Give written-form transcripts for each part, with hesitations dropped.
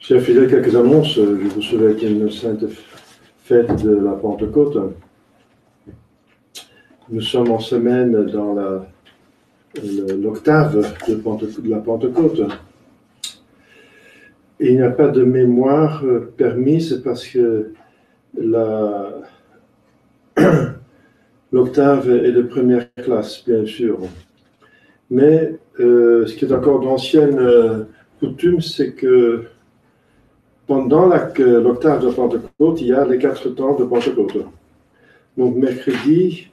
Chers fidèles, quelques annonces. Je vous souhaite une sainte fête de la Pentecôte. Nous sommes en semaine dans l'octave de la Pentecôte. Et il n'y a pas de mémoire permise parce que l'octave est de première classe, bien sûr. Mais ce qui est encore d'ancienne coutume, c'est que pendant l'octave de Pentecôte, il y a les 4 temps de Pentecôte. Donc mercredi,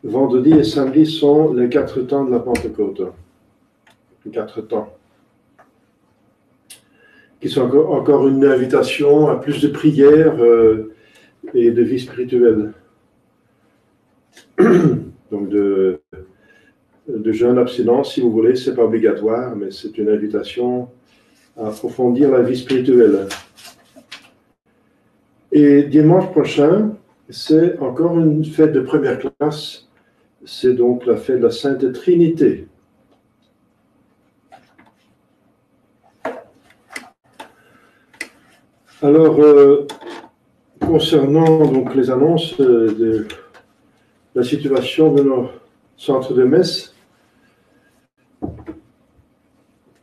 vendredi et samedi sont les 4 temps de la Pentecôte. Les 4 temps. Qui sont encore une invitation à plus de prières et de vie spirituelle. Donc de jeûne abstinence, si vous voulez, c'est pas obligatoire, mais c'est une invitation à approfondir la vie spirituelle. Et dimanche prochain, c'est encore une fête de première classe, c'est donc la fête de la Sainte Trinité. Alors, concernant donc les annonces de la situation de nos centres de messe,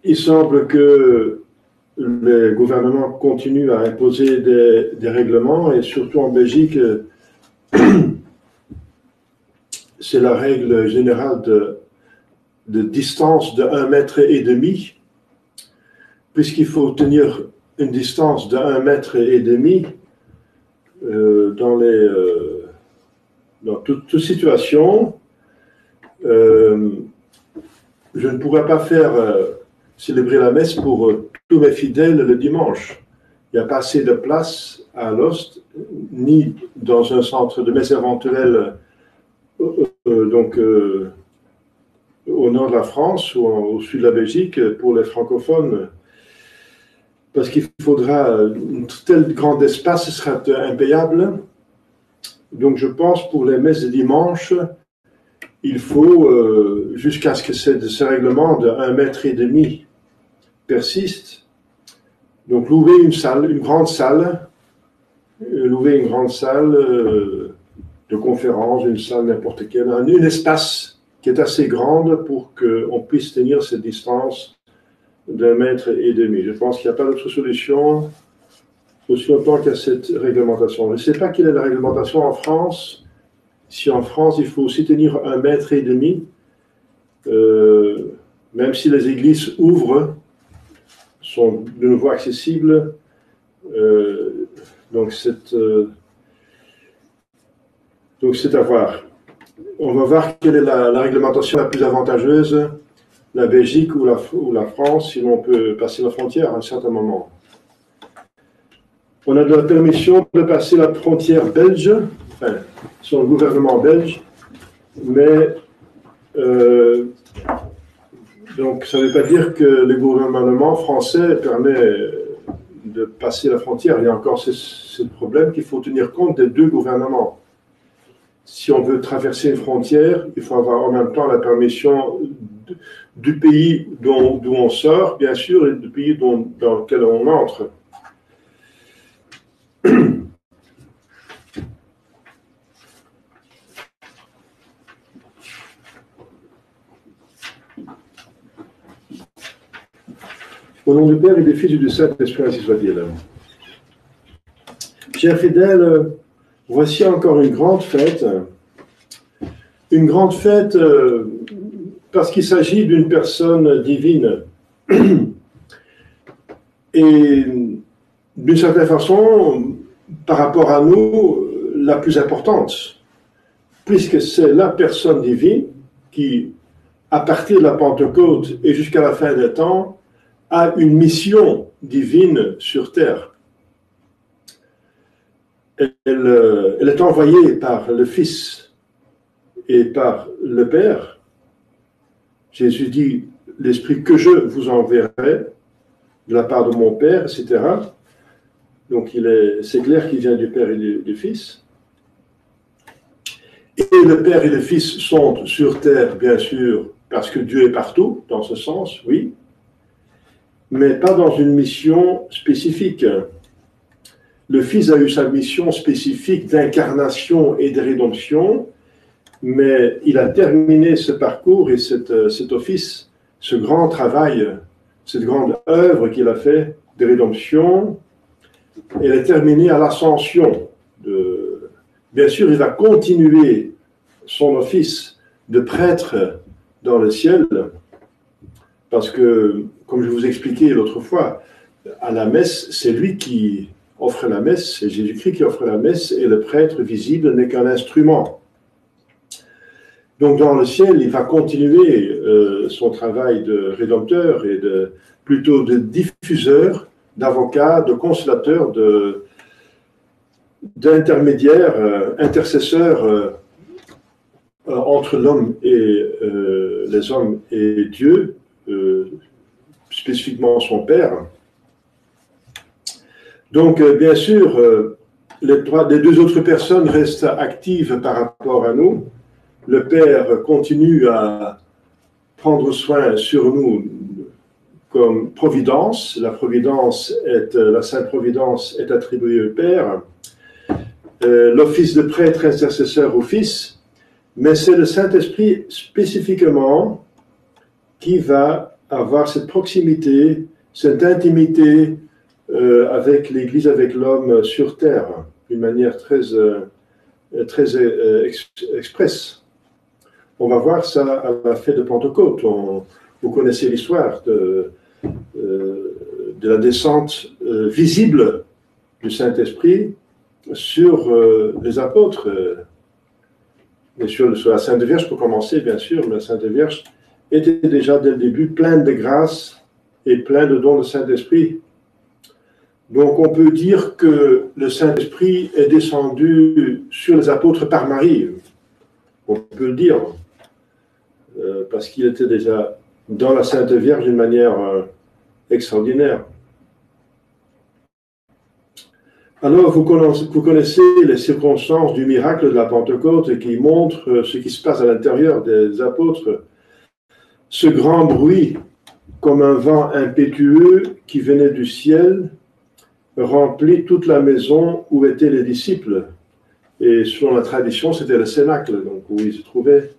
il semble que les gouvernements continuent à imposer des règlements, et surtout en Belgique, c'est la règle générale de distance de 1,5 mètre, puisqu'il faut tenir une distance de 1,5 mètre dans toute situation. Je ne pourrais pas faire célébrer la messe pour tous mes fidèles le dimanche. Il n'y a pas assez de place à Alost, ni dans un centre de messe éventuel au nord de la France ou au sud de la Belgique pour les francophones, parce qu'il faudra un tel grand espace, ce sera impayable. Donc je pense pour les messes de dimanche, il faut, jusqu'à ce que ce règlement de 1,5 mètre persiste, donc louer une grande salle de conférence, une salle n'importe quelle, un espace qui est assez grande pour qu'on puisse tenir cette distance d'1,5 mètre. Je pense qu'il n'y a pas d'autre solution aussi longtemps qu'il y a cette réglementation. Je ne sais pas quelle est la réglementation en France. Si en France, il faut aussi tenir 1,5 mètre, même si les églises ouvrent, sont de nouveau accessibles. Donc c'est à voir. On va voir quelle est la réglementation la plus avantageuse, la Belgique ou la France, si l'on peut passer la frontière à un certain moment. On a de la permission de passer la frontière belge, enfin, sur le gouvernement belge, mais donc ça ne veut pas dire que le gouvernement français permet de passer la frontière. Il y a encore ce problème qu'il faut tenir compte des 2 gouvernements. Si on veut traverser une frontière, il faut avoir en même temps la permission du pays d'où on sort, bien sûr, et du pays dans lequel on entre. Au nom du Père et du Fils et du Saint-Esprit, ainsi soit-il. Chers fidèles, voici encore une grande fête. Une grande fête parce qu'il s'agit d'une personne divine. Et d'une certaine façon, par rapport à nous, la plus importante, puisque c'est la personne divine qui, à partir de la Pentecôte et jusqu'à la fin des temps, a une mission divine sur terre. Elle est envoyée par le Fils et par le Père. Jésus dit, l'Esprit que je vous enverrai de la part de mon Père, etc. Donc c'est clair qu'il vient du Père et du Fils. Et le Père et le Fils sont sur terre, bien sûr, parce que Dieu est partout, dans ce sens, oui, mais pas dans une mission spécifique. Le Fils a eu sa mission spécifique d'incarnation et de rédemption, mais il a terminé ce parcours et cet office, ce grand travail, cette grande œuvre qu'il a fait de rédemption, elle est terminée à l'ascension. Bien sûr, il va continuer son office de prêtre dans le ciel, parce que, comme je vous expliquais l'autre fois, à la messe, c'est lui qui offre la messe, c'est Jésus-Christ qui offre la messe, et le prêtre visible n'est qu'un instrument. Donc dans le ciel, il va continuer son travail de rédempteur et plutôt de diffuseur, d'avocat, de consolateur, d'intermédiaire, intercesseur entre l'homme et les hommes et Dieu, spécifiquement son Père. Donc, bien sûr, les deux autres personnes restent actives par rapport à nous. Le Père continue à prendre soin sur nous comme providence. La Sainte Providence est attribuée au Père. L'office de prêtre intercesseur au Fils, mais c'est le Saint-Esprit spécifiquement qui va avoir cette proximité, cette intimité avec l'Église, avec l'homme sur terre, d'une manière très expresse. On va voir ça à la fête de Pentecôte. Vous connaissez l'histoire de la descente visible du Saint-Esprit sur les apôtres, et sur la Sainte Vierge pour commencer, bien sûr, mais la Sainte Vierge était déjà dès le début pleine de grâce et pleine de dons de Saint-Esprit. Donc on peut dire que le Saint-Esprit est descendu sur les apôtres par Marie. On peut le dire, parce qu'il était déjà dans la Sainte Vierge d'une manière extraordinaire. Alors, vous connaissez les circonstances du miracle de la Pentecôte qui montrent ce qui se passe à l'intérieur des apôtres. Ce grand bruit, comme un vent impétueux qui venait du ciel, remplit toute la maison où étaient les disciples. Et selon la tradition, c'était le cénacle, donc où ils se trouvaient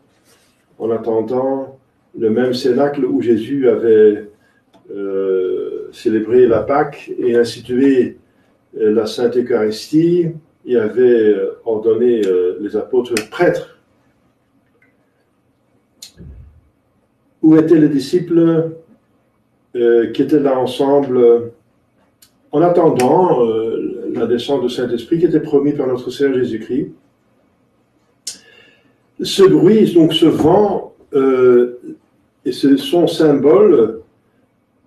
en attendant le même cénacle où Jésus avait célébré la Pâque et institué la Sainte Eucharistie et avait ordonné les apôtres prêtres. Où étaient les disciples qui étaient là ensemble en attendant la descente du Saint-Esprit qui était promis par notre Seigneur Jésus-Christ. Ce bruit, donc ce vent, et ce sont symbole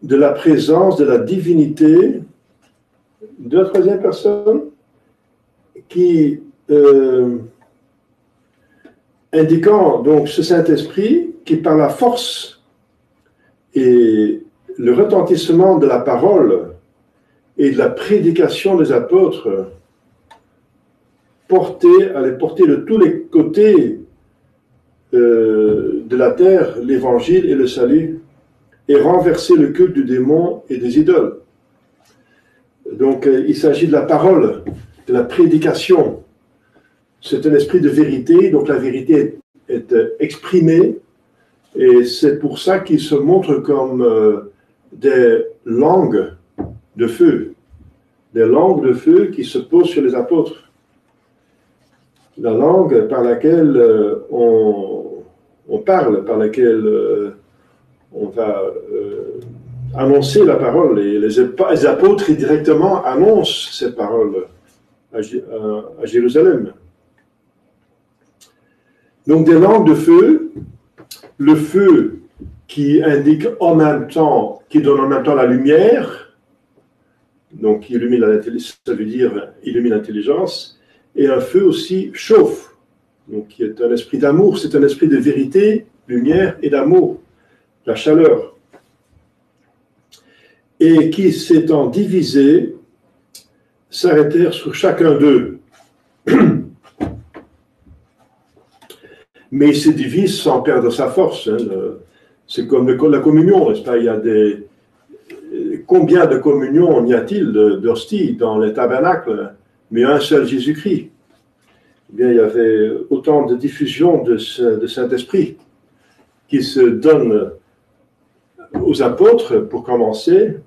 de la présence de la divinité de la troisième personne qui, indiquant donc ce Saint-Esprit qui par la force et le retentissement de la parole et de la prédication des apôtres allait porter de tous les côtés de la terre l'évangile et le salut et renverser le culte du démon et des idoles. Donc, il s'agit de la parole, de la prédication. C'est un esprit de vérité, donc la vérité est exprimée, et c'est pour ça qu'il se montre comme des langues de feu. Des langues de feu qui se posent sur les apôtres. La langue par laquelle on parle, par laquelle on va annoncer la parole. Et les apôtres directement annoncent ces paroles à Jérusalem. Donc des langues de feu, le feu qui indique en même temps, qui donne en même temps la lumière, donc qui illumine l'intelligence, ça veut dire illumine l'intelligence, et un feu aussi chauffe, donc qui est un esprit d'amour, c'est un esprit de vérité, lumière et d'amour, la chaleur, et qui s'étant divisés, s'arrêtèrent sur chacun d'eux. Mais il se divise sans perdre sa force. Hein. C'est comme la communion, n'est-ce pas? Il y a combien de communions y a-t-il d'hosties dans les tabernacles? Mais un seul Jésus-Christ. Eh bien, il y avait autant de diffusion de Saint-Esprit qui se donne aux apôtres pour commencer,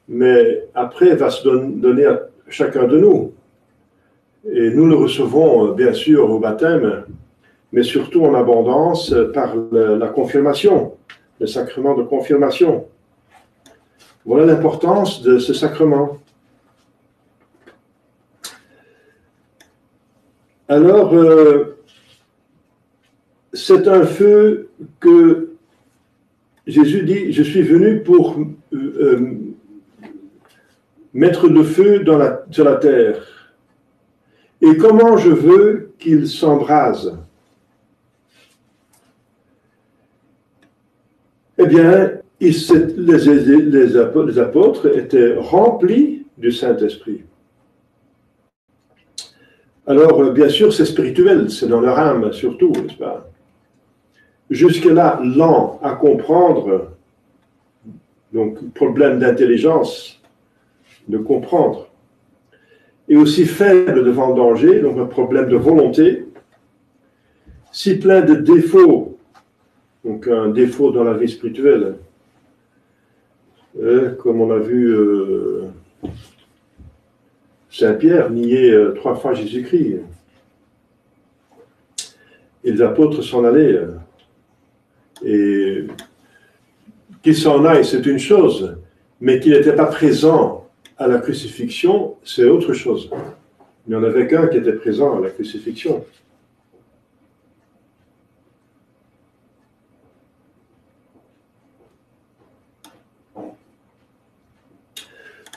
mais après va se donner à chacun de nous. Et nous le recevons bien sûr au baptême, mais surtout en abondance par la confirmation, le sacrement de confirmation. Voilà l'importance de ce sacrement. Alors, c'est un feu que Jésus dit, je suis venu pour mettre le feu sur la terre. Et comment je veux qu'il s'embrase? Eh bien, les apôtres étaient remplis du Saint-Esprit. Alors, bien sûr, c'est spirituel, c'est dans leur âme surtout, n'est-ce pas? Jusque-là, lent à comprendre, donc problème d'intelligence, de comprendre, et aussi faible devant le danger, donc un problème de volonté, si plein de défauts, donc un défaut dans la vie spirituelle, comme on a vu Saint-Pierre nier 3 fois Jésus-Christ. Et les apôtres s'en allaient. Et qu'ils s'en aillent, c'est une chose, mais qu'il n'était pas présent à la crucifixion, c'est autre chose. Il n'y en avait qu'un qui était présent à la crucifixion.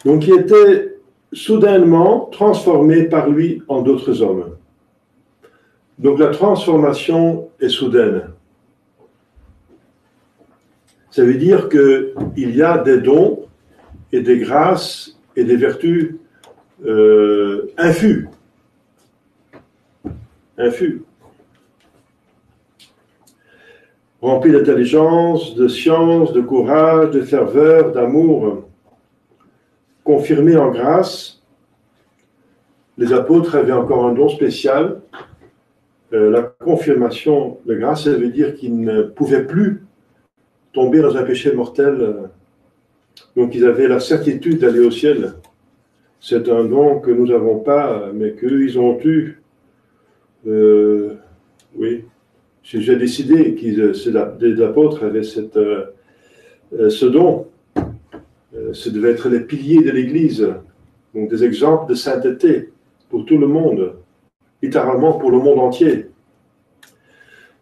Donc, il était soudainement transformé par lui en d'autres hommes. Donc, la transformation est soudaine. Ça veut dire qu'il y a des dons et des grâces et des vertus infus. Remplis d'intelligence, de science, de courage, de ferveur, d'amour. Confirmés en grâce, les apôtres avaient encore un don spécial. La confirmation de grâce, ça veut dire qu'ils ne pouvaient plus tomber dans un péché mortel. Donc ils avaient la certitude d'aller au ciel. C'est un don que nous n'avons pas, mais qu'eux, ils ont eu. Oui, j'ai décidé que les apôtres avaient ce don. Ce devait être les piliers de l'Église, donc des exemples de sainteté pour tout le monde, littéralement pour le monde entier.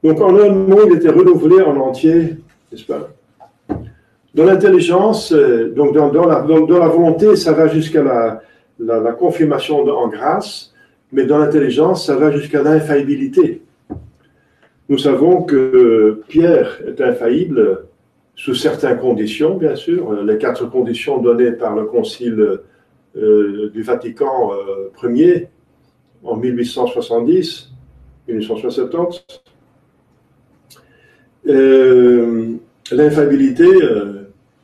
Donc en un mot, il était renouvelé en entier, n'est-ce pas? Dans l'intelligence, donc dans la volonté, ça va jusqu'à la confirmation en grâce, mais dans l'intelligence, ça va jusqu'à l'infaillibilité. Nous savons que Pierre est infaillible, sous certaines conditions, bien sûr, les 4 conditions données par le Concile du Vatican Ier en 1870, 1870. L'infaillibilité,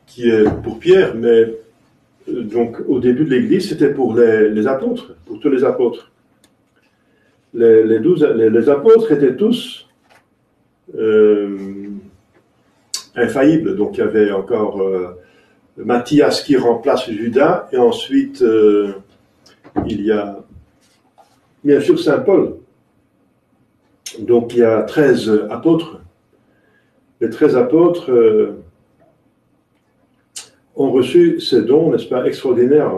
qui est pour Pierre, mais donc au début de l'Église, c'était pour les apôtres, pour tous les apôtres. Les apôtres étaient tous infaillibles. Donc il y avait encore Matthias qui remplace Judas, et ensuite il y a bien sûr Saint Paul. Donc il y a 13 apôtres. Les 13 apôtres ont reçu ces dons, n'est-ce pas, extraordinaires.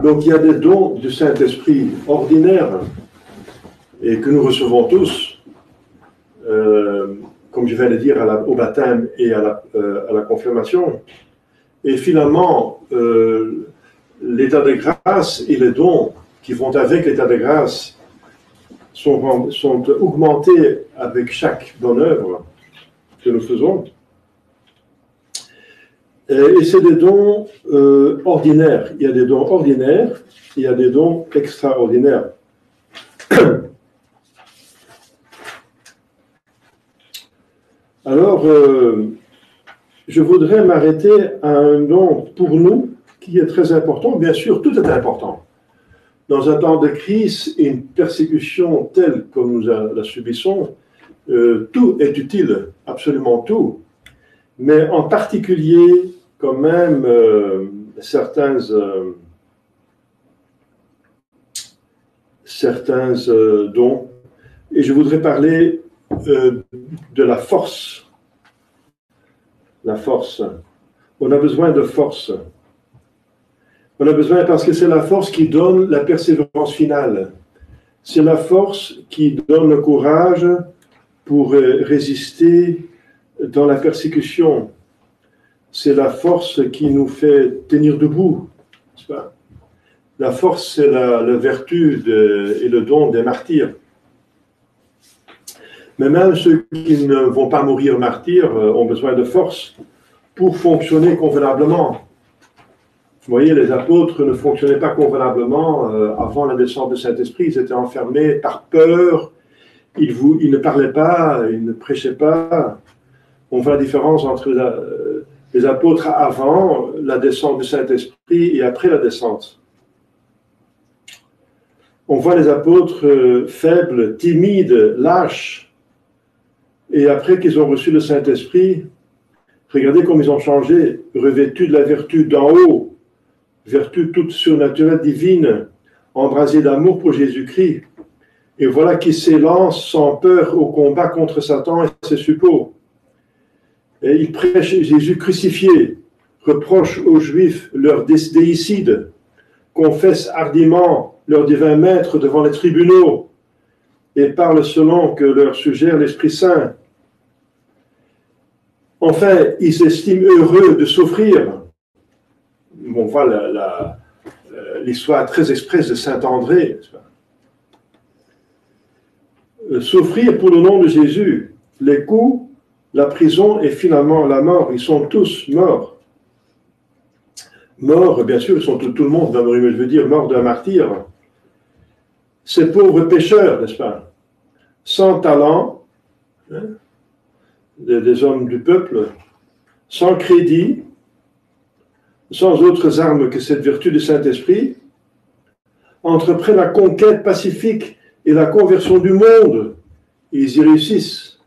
Donc il y a des dons du Saint-Esprit ordinaires et que nous recevons tous, comme je viens de dire, au baptême et à la confirmation. Et finalement, l'état de grâce et les dons qui vont avec l'état de grâce sont augmentés avec chaque bonne œuvre que nous faisons. Et c'est des dons ordinaires. Il y a des dons ordinaires, il y a des dons extraordinaires. Alors, je voudrais m'arrêter à un don pour nous qui est très important. Bien sûr, tout est important. Dans un temps de crise et une persécution telle que nous la subissons, tout est utile, absolument tout. Mais en particulier, quand même, certains dons. Et je voudrais parler de la force. La force. On a besoin de force. On a besoin parce que c'est la force qui donne la persévérance finale. C'est la force qui donne le courage pour résister dans la persécution. C'est la force qui nous fait tenir debout. N'est-ce pas? La force, c'est la vertu et le don des martyrs. Mais même ceux qui ne vont pas mourir martyrs ont besoin de force pour fonctionner convenablement. Vous voyez, les apôtres ne fonctionnaient pas convenablement avant la descente du Saint-Esprit. Ils étaient enfermés par peur. Ils ne parlaient pas, ils ne prêchaient pas. On voit la différence entre les apôtres avant la descente du Saint-Esprit et après la descente. On voit les apôtres faibles, timides, lâches. Et après qu'ils ont reçu le Saint-Esprit, regardez comme ils ont changé, revêtus de la vertu d'en haut, vertu toute surnaturelle, divine, embrasés d'amour pour Jésus-Christ. Et voilà qu'ils s'élancent sans peur au combat contre Satan et ses suppôts. Et ils prêchent Jésus crucifié, reprochent aux Juifs leur déicide, confessent hardiment leur divin maître devant les tribunaux et parlent selon que leur suggère l'Esprit Saint. Enfin, ils estiment heureux de souffrir. On voit l'histoire très expresse de Saint André. Souffrir pour le nom de Jésus, les coups, la prison et finalement la mort, ils sont tous morts. Morts, bien sûr, ils sont tout le monde, mais je veux dire, morts d'un martyr. Ces pauvres pécheurs, n'est-ce pas, sans talent, hein, des hommes du peuple, sans crédit, sans autres armes que cette vertu du Saint-Esprit, entreprennent la conquête pacifique et la conversion du monde, et ils y réussissent.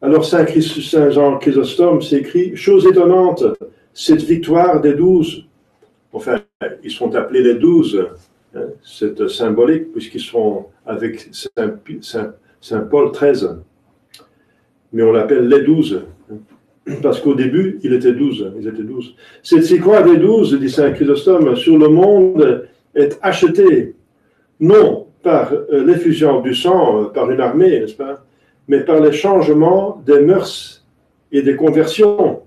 Alors Saint Jean Chrysostome s'écrit « Chose étonnante, cette victoire des 12 », enfin, ils sont appelés les 12, hein, c'est symbolique puisqu'ils sont avec Saint Paul 13, mais on l'appelle les 12, parce qu'au début, ils étaient 12. Cette victoire des 12, dit Saint Chrysostome, sur le monde est achetée, non par l'effusion du sang, par une armée, n'est-ce pas, mais par les changements des mœurs et des conversions.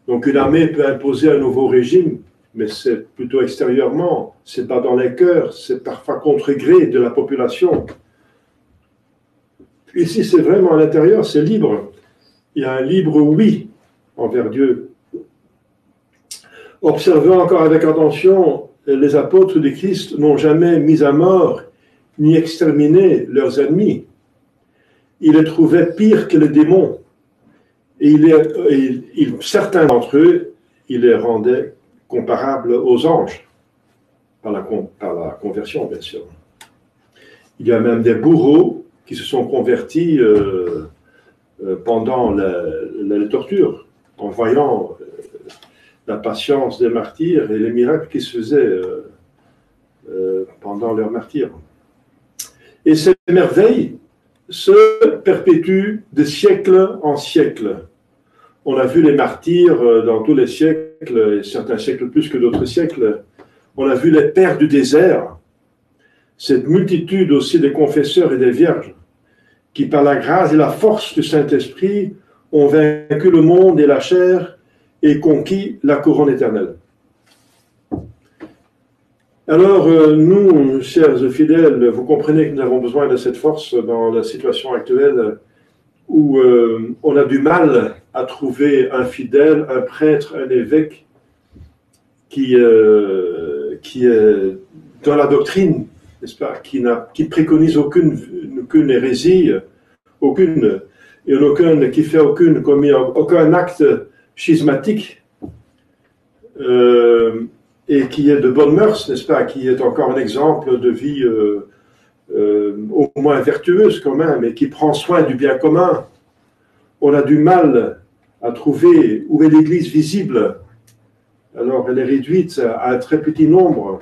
Donc une armée peut imposer un nouveau régime, mais c'est plutôt extérieurement, c'est pas dans les cœurs, c'est parfois contre gré de la population. Ici, c'est vraiment à l'intérieur, c'est libre. Il y a un libre oui envers Dieu. Observons encore avec attention, les apôtres de Christ n'ont jamais mis à mort ni exterminé leurs ennemis. il les trouvait pires que les démons. Et certains d'entre eux, il les rendait comparables aux anges, par la conversion, bien sûr. Il y a même des bourreaux qui se sont convertis pendant la torture, en voyant la patience des martyrs et les miracles qui se faisaient pendant leur martyre. Et ces merveilles se perpétuent de siècle en siècle. On a vu les martyrs dans tous les siècles, et certains siècles plus que d'autres siècles. On a vu les pères du désert, cette multitude aussi des confesseurs et des vierges, qui par la grâce et la force du Saint-Esprit ont vaincu le monde et la chair et conquis la couronne éternelle. Alors, nous, chers fidèles, vous comprenez que nous avons besoin de cette force dans la situation actuelle où on a du mal à trouver un fidèle, un prêtre, un évêque qui est dans la doctrine, n'est-ce pas, qui préconise aucune hérésie, qui fait commis aucun acte schismatique, et qui est de bonnes mœurs, n'est-ce pas, qui est encore un exemple de vie au moins vertueuse quand même, et qui prend soin du bien commun. On a du mal à trouver où est l'Église visible. Alors elle est réduite à un très petit nombre.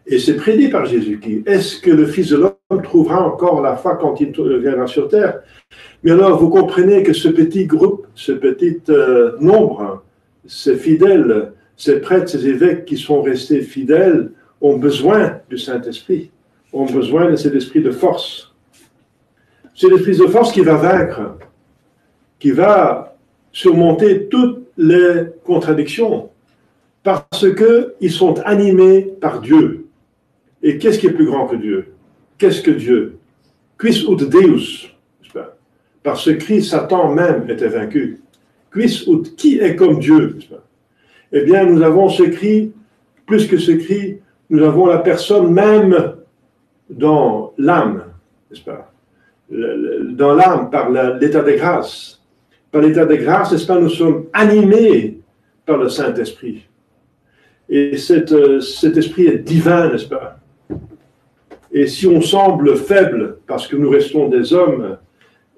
Et c'est prédit par Jésus qui est-ce que le Fils de l'homme trouvera encore la foi quand il viendra sur terre? Mais alors vous comprenez que ce petit groupe, ce petit nombre, ces fidèles, ces prêtres, ces évêques qui sont restés fidèles ont besoin du Saint-Esprit, ont besoin de cet esprit de force. C'est l'esprit de force qui va vaincre, qui va surmonter toutes les contradictions, parce qu'ils sont animés par Dieu. Et qu'est-ce qui est plus grand que Dieu? Qu'est-ce que Dieu? Quis ut Deus? Par ce Christ, Satan même était vaincu. Quis ut, qui est comme Dieu? Eh bien, nous avons ce cri, plus que ce cri, nous avons la personne même dans l'âme, n'est-ce pas? Dans l'âme, par l'état de grâce. Par l'état de grâce, n'est-ce pas, nous sommes animés par le Saint-Esprit. Et cet esprit est divin, n'est-ce pas? Et si on semble faible, parce que nous restons des hommes,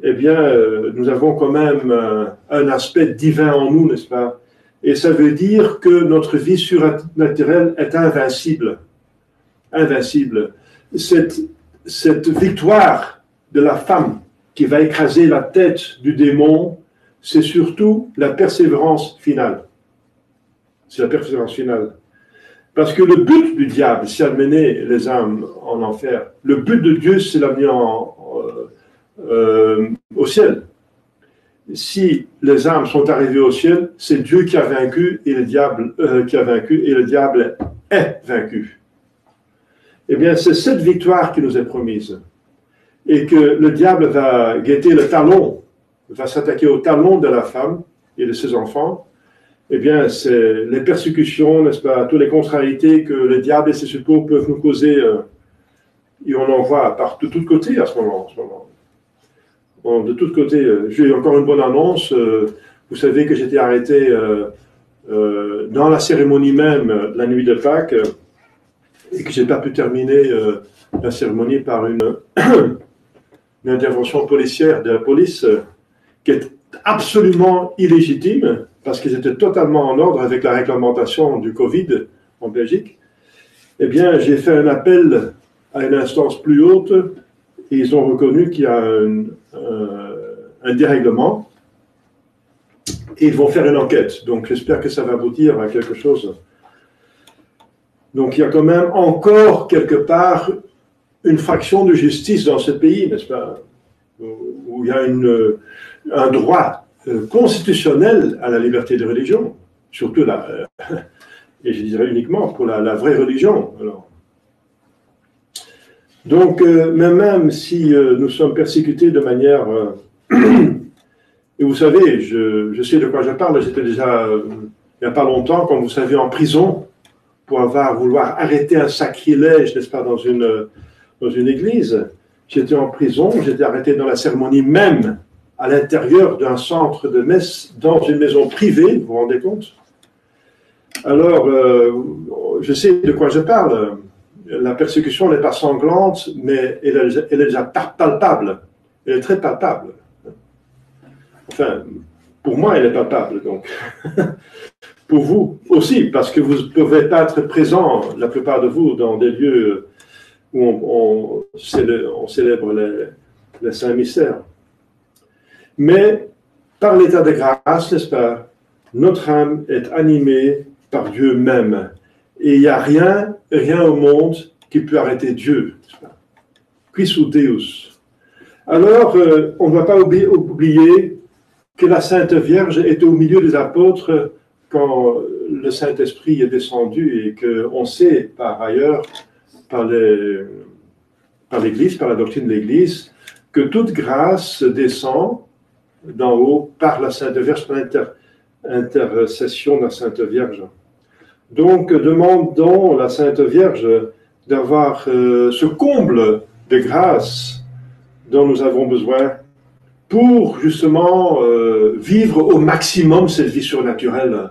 eh bien, nous avons quand même un aspect divin en nous, n'est-ce pas? Et ça veut dire que notre vie surnaturelle est invincible. Invincible. Cette victoire de la femme qui va écraser la tête du démon, c'est surtout la persévérance finale. C'est la persévérance finale. Parce que le but du diable, c'est d'amener les âmes en enfer. Le but de Dieu, c'est l'amener au ciel. Si les âmes sont arrivées au ciel, c'est Dieu qui a vaincu et le diable est vaincu. Eh bien, c'est cette victoire qui nous est promise. Et que le diable va guetter le talon, va s'attaquer au talon de la femme et de ses enfants. Eh bien, c'est les persécutions, n'est-ce pas, toutes les contrariétés que le diable et ses suppôts peuvent nous causer, et on en voit de tous côtés à ce moment. De tous côtés. J'ai encore une bonne annonce. Vous savez que j'étais arrêté dans la cérémonie même, la nuit de Pâques, et que je n'ai pas pu terminer la cérémonie par une intervention policière de la police qui est absolument illégitime, parce qu'ils étaient totalement en ordre avec la réglementation du Covid en Belgique. Eh bien, j'ai fait un appel à une instance plus haute et ils ont reconnu qu'il y a un dérèglement et ils vont faire une enquête. Donc, j'espère que ça va aboutir à quelque chose. Donc, il y a quand même encore quelque part une fraction de justice dans ce pays, n'est-ce pas, où il y a un droit constitutionnel à la liberté de religion, surtout là, et je dirais uniquement pour la vraie religion. Alors. Donc, même si nous sommes persécutés de manière... et vous savez, je sais de quoi je parle, j'étais déjà, il n'y a pas longtemps, comme vous savez, en prison, pour vouloir arrêter un sacrilège, n'est-ce pas, dans une église. J'étais en prison, j'étais arrêté dans la cérémonie même, à l'intérieur d'un centre de messe, dans une maison privée, vous vous rendez compte? Alors, je sais de quoi je parle. La persécution n'est pas sanglante, mais elle est déjà palpable. Elle est très palpable. Enfin, pour moi, elle est palpable, donc. Pour vous aussi, parce que vous ne pouvez pas être présent, la plupart de vous, dans des lieux où on célèbre les saints mystères. Mais par l'état de grâce, n'est-ce pas, notre âme est animée par Dieu même. Et il n'y a rien au monde qui peut arrêter Dieu. Quis ut Deus. Alors, on ne va pas oublier que la Sainte Vierge était au milieu des apôtres quand le Saint-Esprit est descendu et qu'on sait par ailleurs, par l'Église, par la doctrine de l'Église, que toute grâce descend d'en haut par la Sainte Vierge, par l'intercession de la Sainte Vierge. Donc, demandons à la Sainte Vierge d'avoir ce comble de grâce dont nous avons besoin pour justement vivre au maximum cette vie surnaturelle.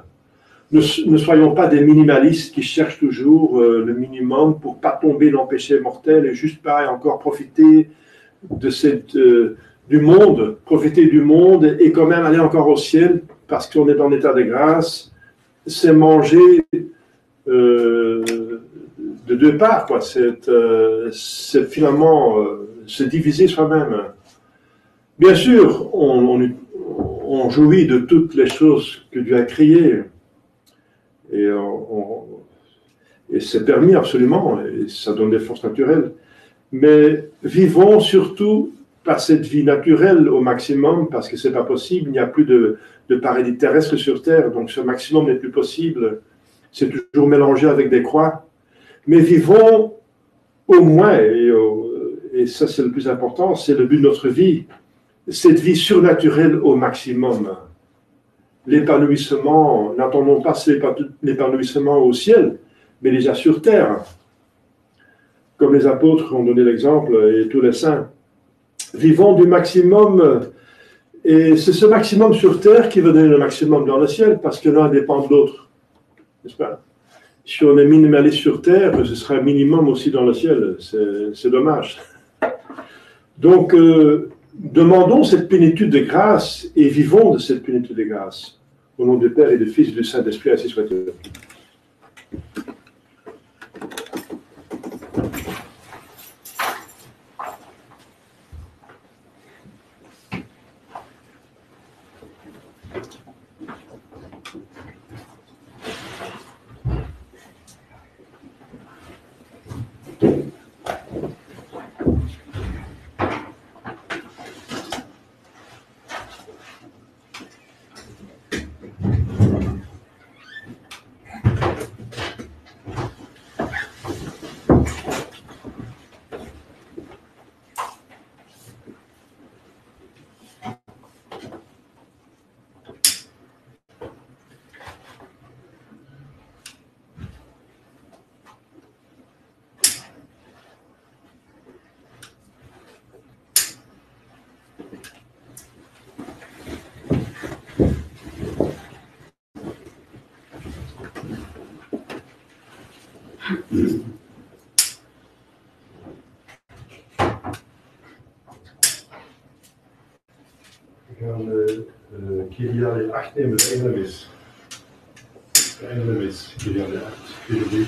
Ne soyons pas des minimalistes qui cherchent toujours le minimum pour ne pas tomber dans le péché mortel et juste pas encore profiter de du monde, profiter du monde et quand même aller encore au ciel parce qu'on est en état de grâce. C'est manger de deux parts, quoi. C'est finalement se diviser soi-même. Bien sûr, on jouit de toutes les choses que Dieu a créées. Et c'est permis absolument, et ça donne des forces naturelles. Mais vivons surtout par cette vie naturelle au maximum, parce que ce n'est pas possible, il n'y a plus de paradis terrestre sur Terre, donc ce maximum n'est plus possible. C'est toujours mélangé avec des croix. Mais vivons au moins, et ça c'est le plus important, c'est le but de notre vie, cette vie surnaturelle au maximum. L'épanouissement, n'attendons pas l'épanouissement au ciel, mais déjà sur terre. Comme les apôtres ont donné l'exemple et tous les saints. Vivons du maximum, et c'est ce maximum sur terre qui va donner le maximum dans le ciel, parce que l'un dépend de l'autre. N'est-ce pas? Si on est minimaliste sur terre, ce sera minimum aussi dans le ciel. C'est dommage. Donc, demandons cette plénitude de grâce et vivons de cette plénitude de grâce. Au nom du Père et du Fils et du Saint-Esprit, ainsi soit-il. We gaan Kyria de 8 nemen, de Engelmis. De Engelmis, Kyria de 8, Kyria de 8.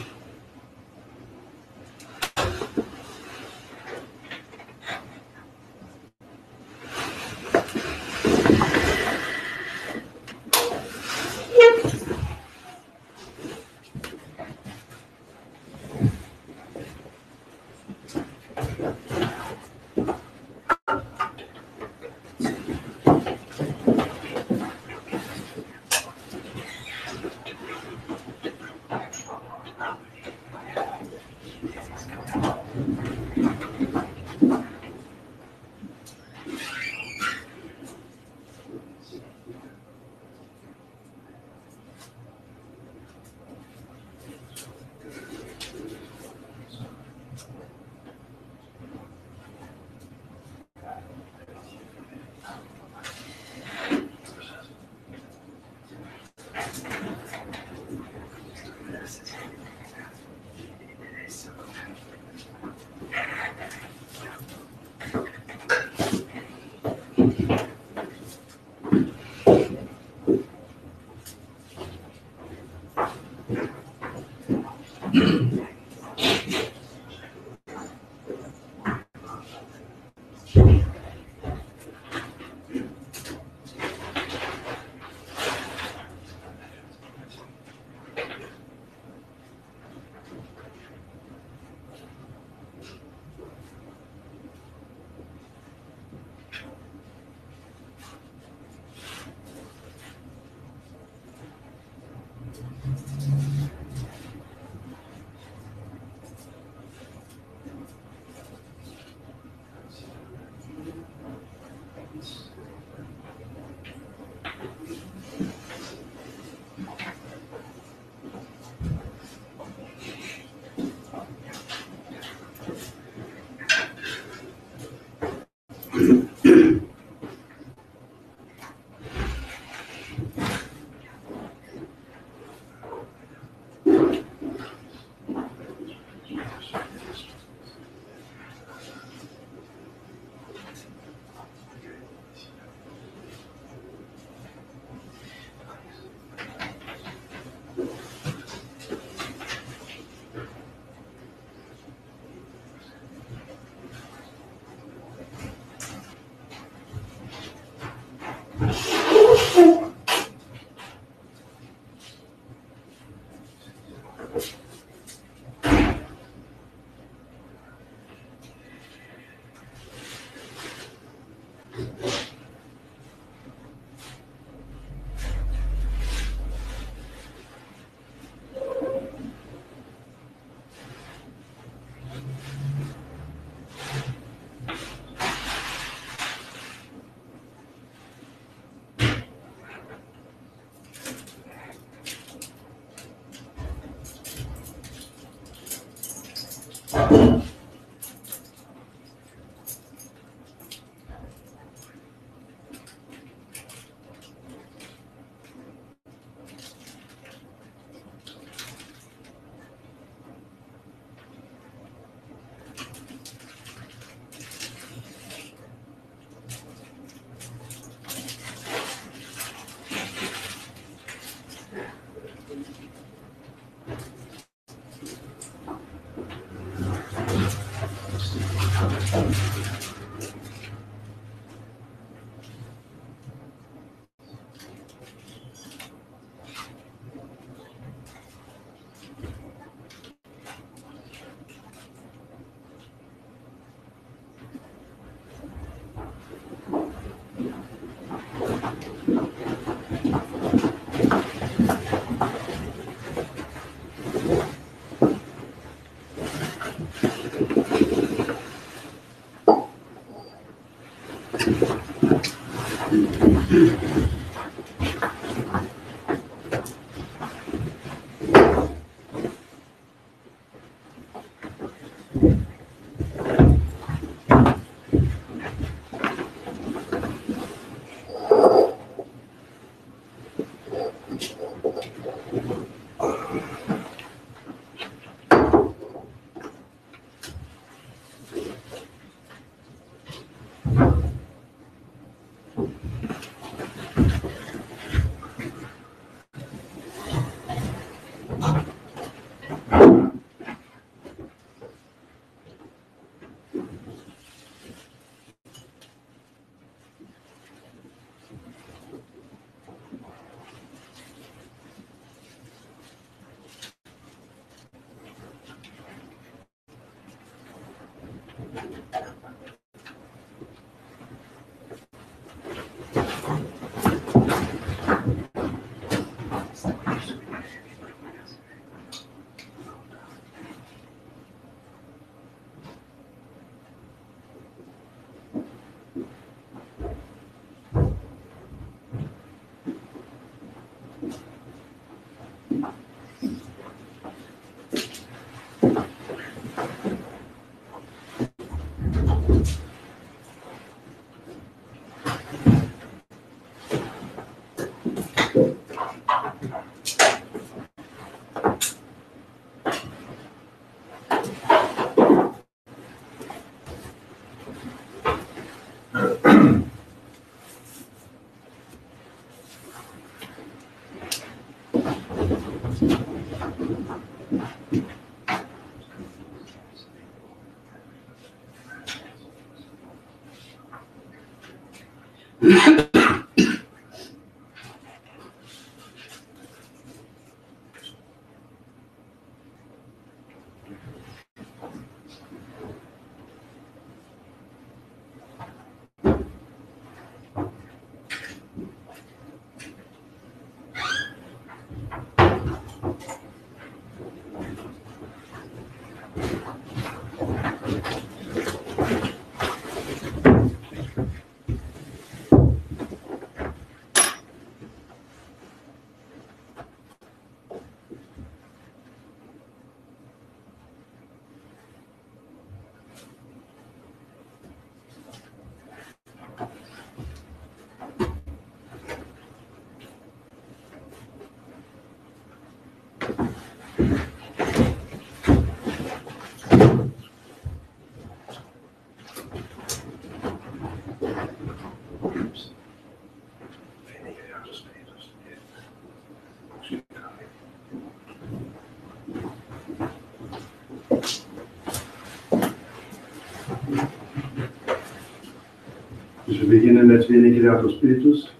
Dus we beginnen met Veniculator Spiritus,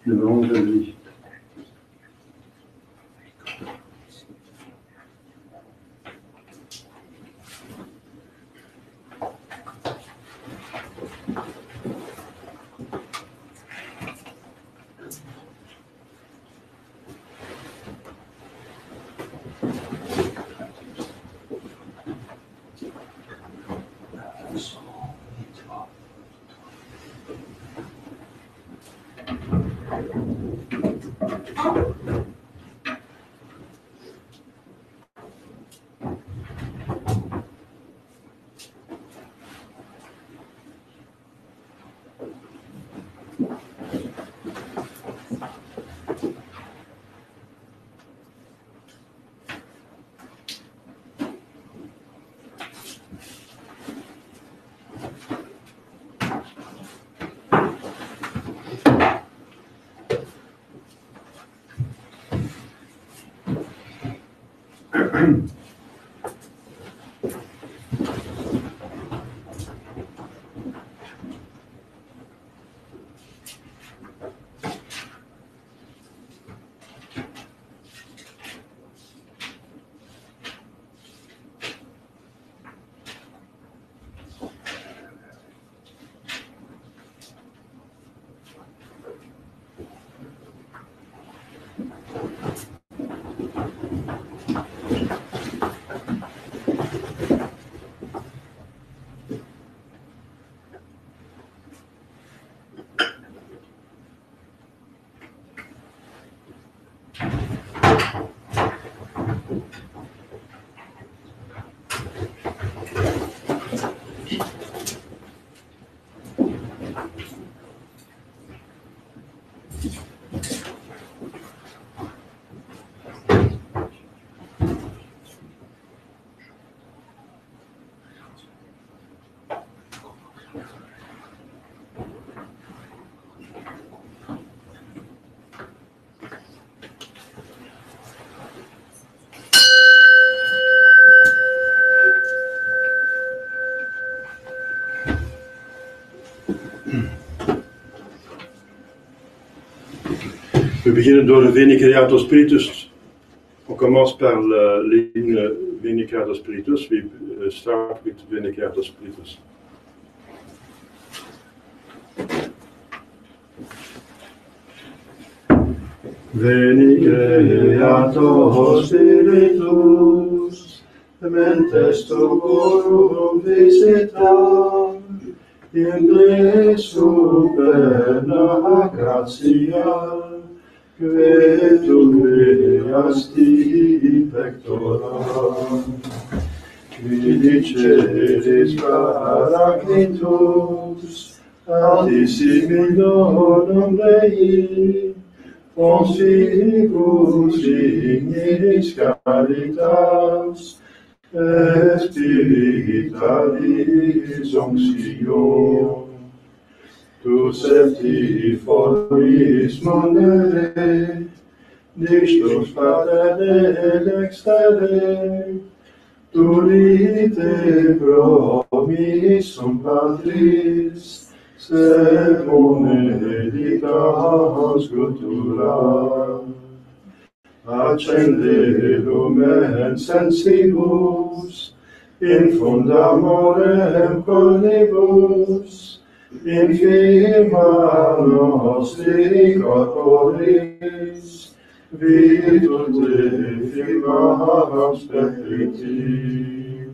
nummer 103. We beginnen door de Veniculator Spiritus. On commence par la ligne Veniculator Spiritus. We start with Veniculator Spiritus. Veniculator Spiritus, mentes tuorum visita, in gle superna gratia, que tu creasti pectora, qui diceris paraclitus, altissimi donum Dei, Consibus ignis caritas, Spiritualis onctio, tu septiformis munere, dictus pater extere, tu lite promissum Patris, secundum editas cultura. Accende lumen sensibus, in fundamorem cornibus, in firma nostri corporis, virtute firmamus perpeti.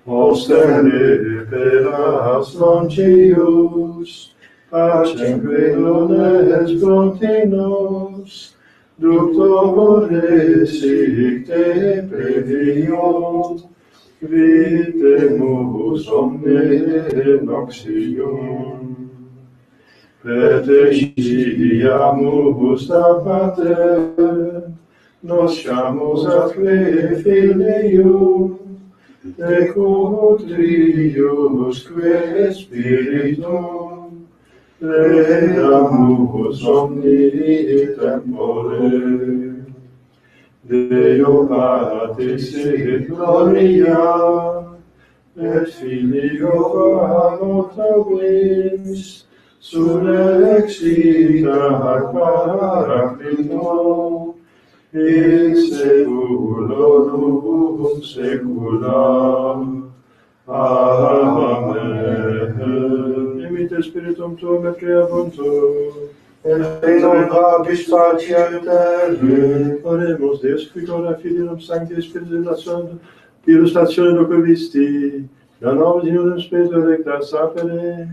Ostende peras longius, pacem credones continos, Ductore sic te previunt, vitemus omne noxium. Peteciamus da Pater, nosciamus atque Filium, Decutriusque Spiritum, Redamus omni tempore. Deo Patris et Gloria, et Filio Anotabilis, surrexita Paraclito, in seculorum secula. Amen. Imite Spiritum Tuum et creabuntur, et non habis patientere. Oremus Deus, qui ora Filium Sancti Spiritus Illustratione Doculisti, da nobis in unum Spiritu recta sapere,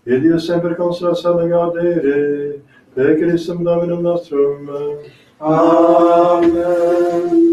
et Deus semper consola sana gaudere, per Christum Dominum nostrum. Amen.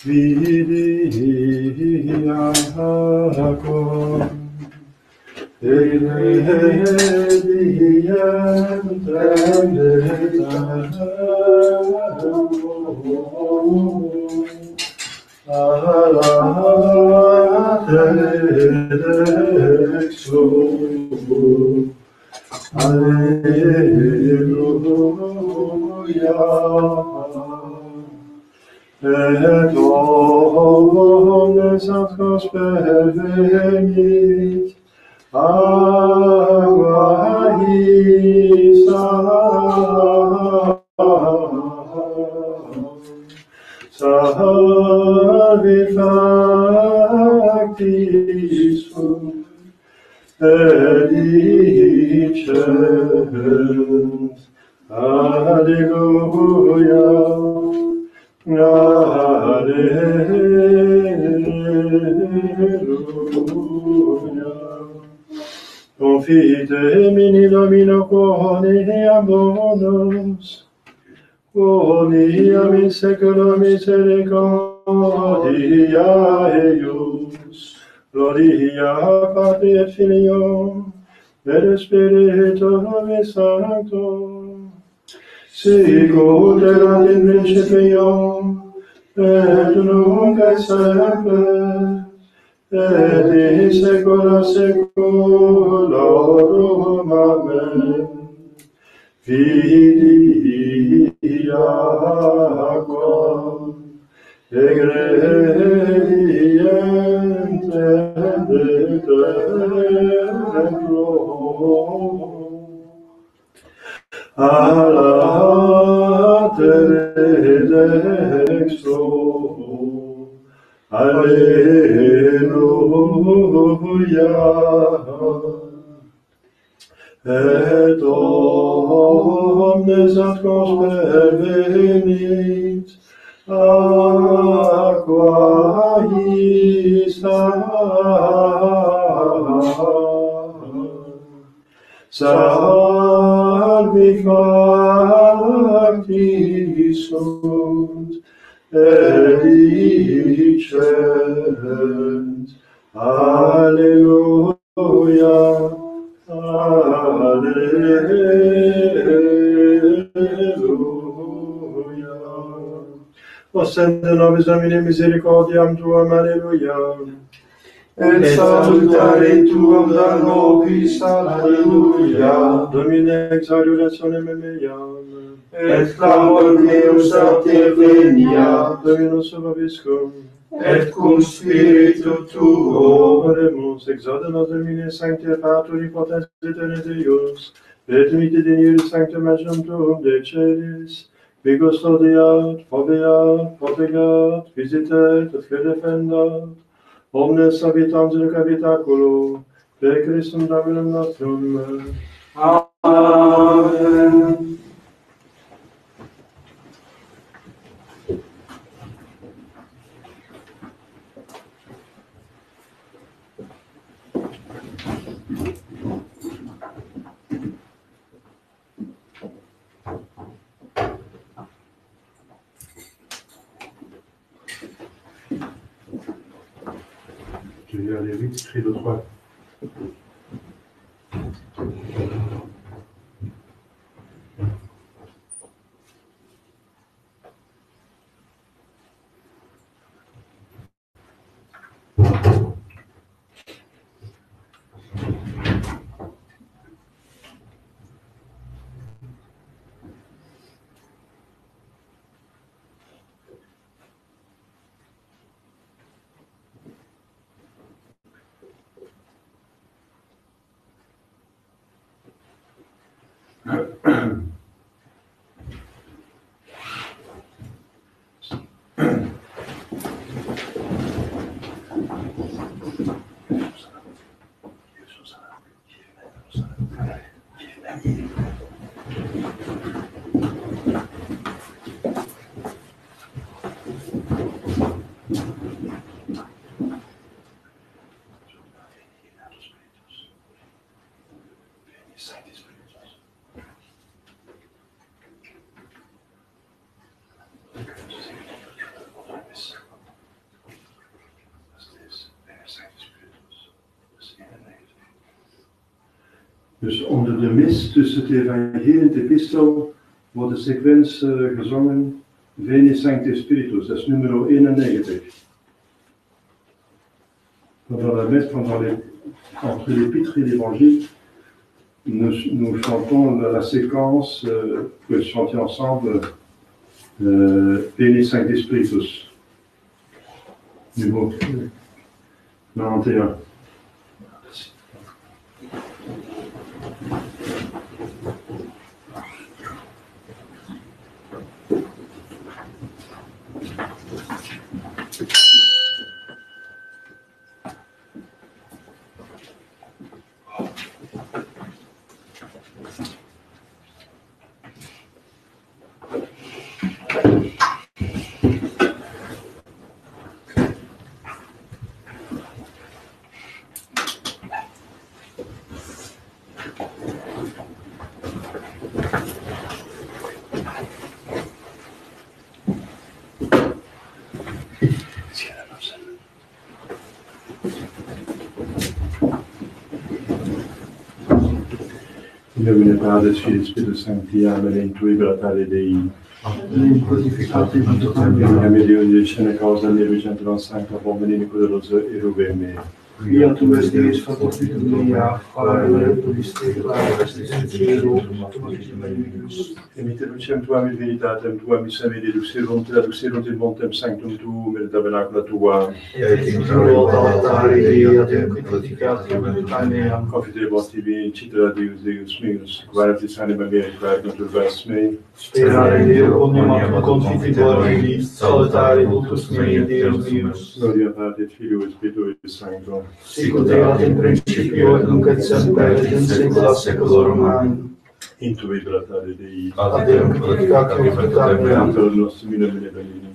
vidiacum, et omnes atcos pervenit, aqua hisa, salvi factis sunt, edicent, alleluia, alleluia. Confite mini Domino quoniam bonus, quoniam in saecula misericordia eius, gloria Patri et Filio, et Spiritui Sancto, sicut erat in principio, et nunc et semper, et in saecula saeculorum. Amen. Vidiacum, egredient et templo, alatere dextro, alleluia. Et omnes atcos pervenit, aqua hisa, salvi factis sunt, edicent, alleluia, alleluia. Ostende nobis Domine misericordiam Tuam, alleluia. Et salutare Tuam da nobis, alleluia. Domine exaudulationem meam, Et clamor meus a Te venia, Dominus vobiscum, et cum spiritu Tuo. Oremus, exaude nos Domine Sancte Patri potens et Deus, et mitte dignius sanctum magnum Tuum de celis, qui custodiat, foveat, protegat, visitet, et que defendat, omnes habitans in habitaculo, per Christum Dominum nostrum. Amen. Je vais aller vite, je fais 2-3. Dus onder de mis tussen het evangelie en het epistel wordt de sequence gezongen Veni Sancte Spiritus, dat is nummer 91. Entre l'épître et l'évangile, nous chantons la séquence que chanter ensemble Veni Sancte Spiritus, numéro 91. In nomine Patris, Filii, Spiritus Sancti, Amen, in tui beatare Dei. Amen. Crucificati in Amen, Dio, dicene causa, nirvigente sancta, pomeni, coderoso, eruve me. Via tu es Deus, facultatis mea, quae tuiste claris in cielo, Emite lucem tuam in veritatem tuam, missa me traducerunt in montem sanctum tuum, et tabernacula tua. et in tuo altare Dei ad crucificatium meam. Confidebus tibi, citera Deus, Deus meus, quaetis anima mea, quae turbas mei. Sperare Deo omnium confitibor Dei, salutare vultus mei, Deus meus. Gloria Patri et Filio et Spiritui Sancto. Sicut erat in principio et nunc et semper et in saecula saeculorum. Amen. In tui beatare Dei. Ad Deum crucificatium meam. Per nostrum in nomine Domini.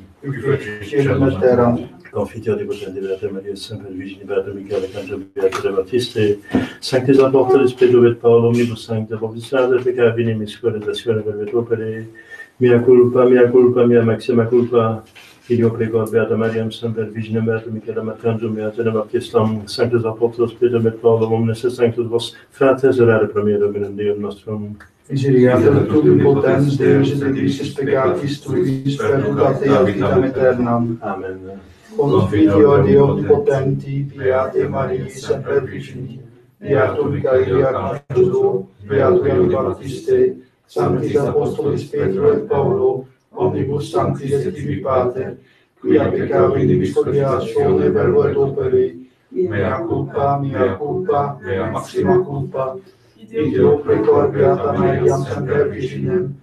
Cielo et terra. Confiteor de potente Beata Maria, Semper Virgine Beata Michaela, Cantor Beata Battiste, Sanctis Apostoli, Spiritu et Paulo, omnibus sancta, vobiscade, peccavi venimis, correlatione verbet opere, mea culpa, mea maxima culpa, Filio precor Beata Mariam, Semper Virgine Beata Michaela, Marcangelo, Beata Baptistam, Sanctis Apostoli, Spiritu et Paulo, omnes et sanctus vos fratres, orare pro mea Dominum Deum nostrum. Misericordia tuum potens Deus et divis peccatis tuis perducat et vitam aeternam. Amen. Confiteor Dei omnipotenti, Beate Maria, Semper Virgine, Beatum Michael Arcangelo, Beatum Ioannis Baptiste, Sanctis Apostolis Petro et Paulo, omnibus sanctis et tibi Pater, quia peccavi nibis coniatione verbo et opere, mea culpa, mea maxima culpa, Ideo precor Beata Mariam, Semper Virginem,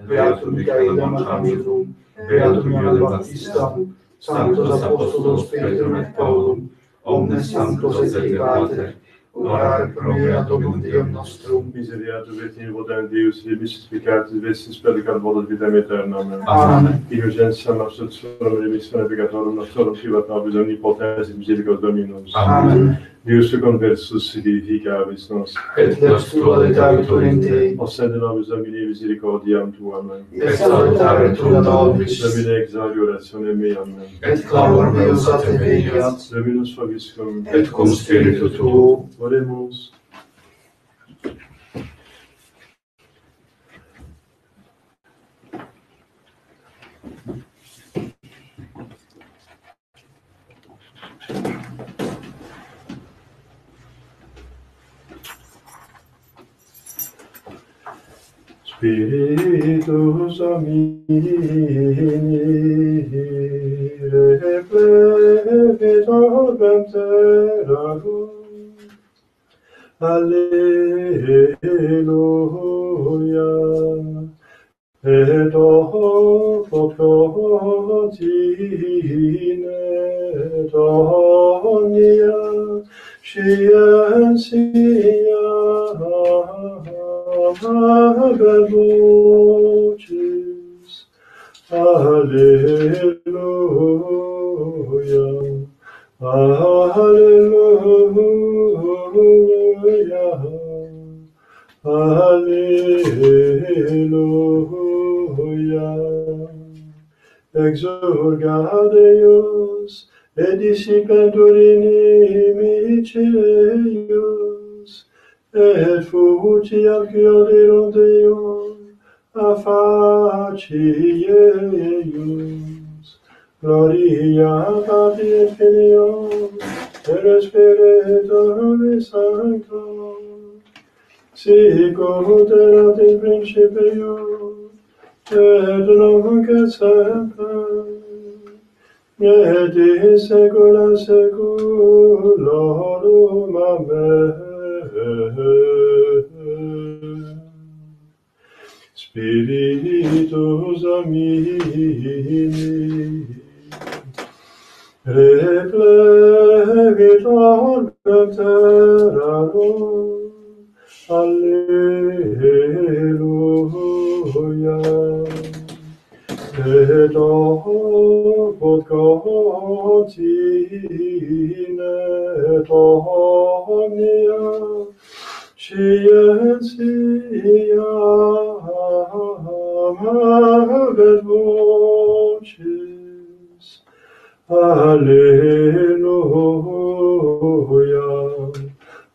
Beatum Michaelem Archangelum, Beatum Ioannem Baptistam, Sanctos Apostolos Petrum et Paulum, omnes sanctos et tibi Pater, orare pro mea Dominum Deum nostrum. Miseriatur et in vodem Deus, remissis peccatis, vestis pedicat volet vitam aeternam. Amen. Indulgentia nostra, remissione peccatorum nostrorum, fiat nobis omnipotens et misericordiae Dominus. Amen. Deus conversus edificabis nos. Et lex tua letavitur in te, Possede nobis Domini misericordiam tuam. et salutare tua nobis, Domine exaudi orationem meam. et clamor meus a te veniat, Dominus vobiscum. et cum spiritu tuo. Oremus. Spiritus Domini, replevit orbem terrarum. Alleluia. Et contine omnia scientia habet lucis. Alleluia. Alleluia. Alleluia. Exurga Deus, et dissipentur inimici eius, et fuci al chiodero Deum, a facieius. Gloria Patri et Filio, et Spiritus Sancto, sic ut erat in principio, et nunc et semper, et in saecula saeculorum. Amen. Spiritus Domini, replegit orbe terrarum. Alleluia. Et quod continet omnia scientia habet vocis. Alleluia.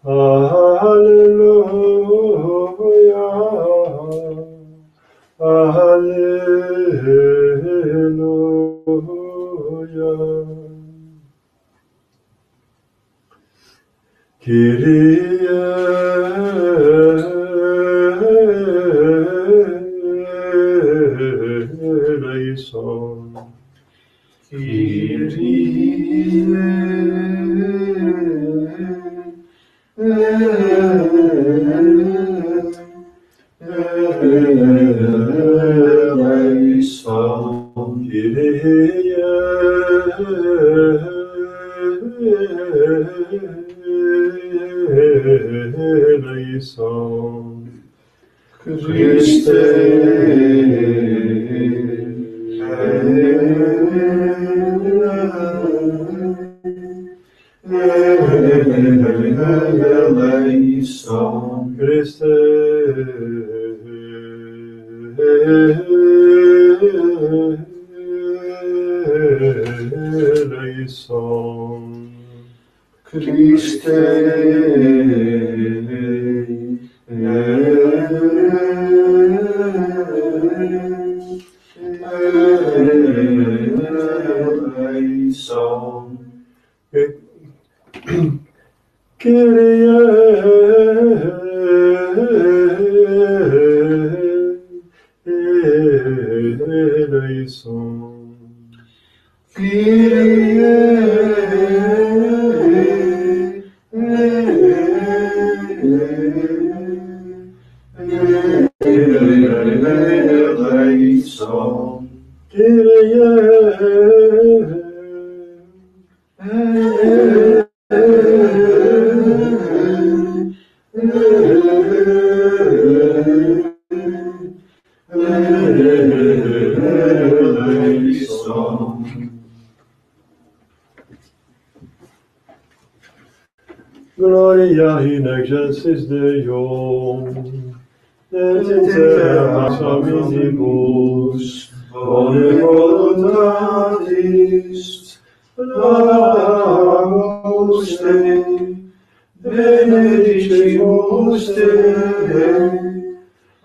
Alleluia. Alleluia. Kyrie eleison. Kyrie eleison. Eleison. Christe eleison. Christe eleison. Christe eleison. Kyrie eleison. Kyrie eleison. Gloria in excelsis Deo, et in terra hominibus, Bone voluntatis, laudamus te, benedicimus te,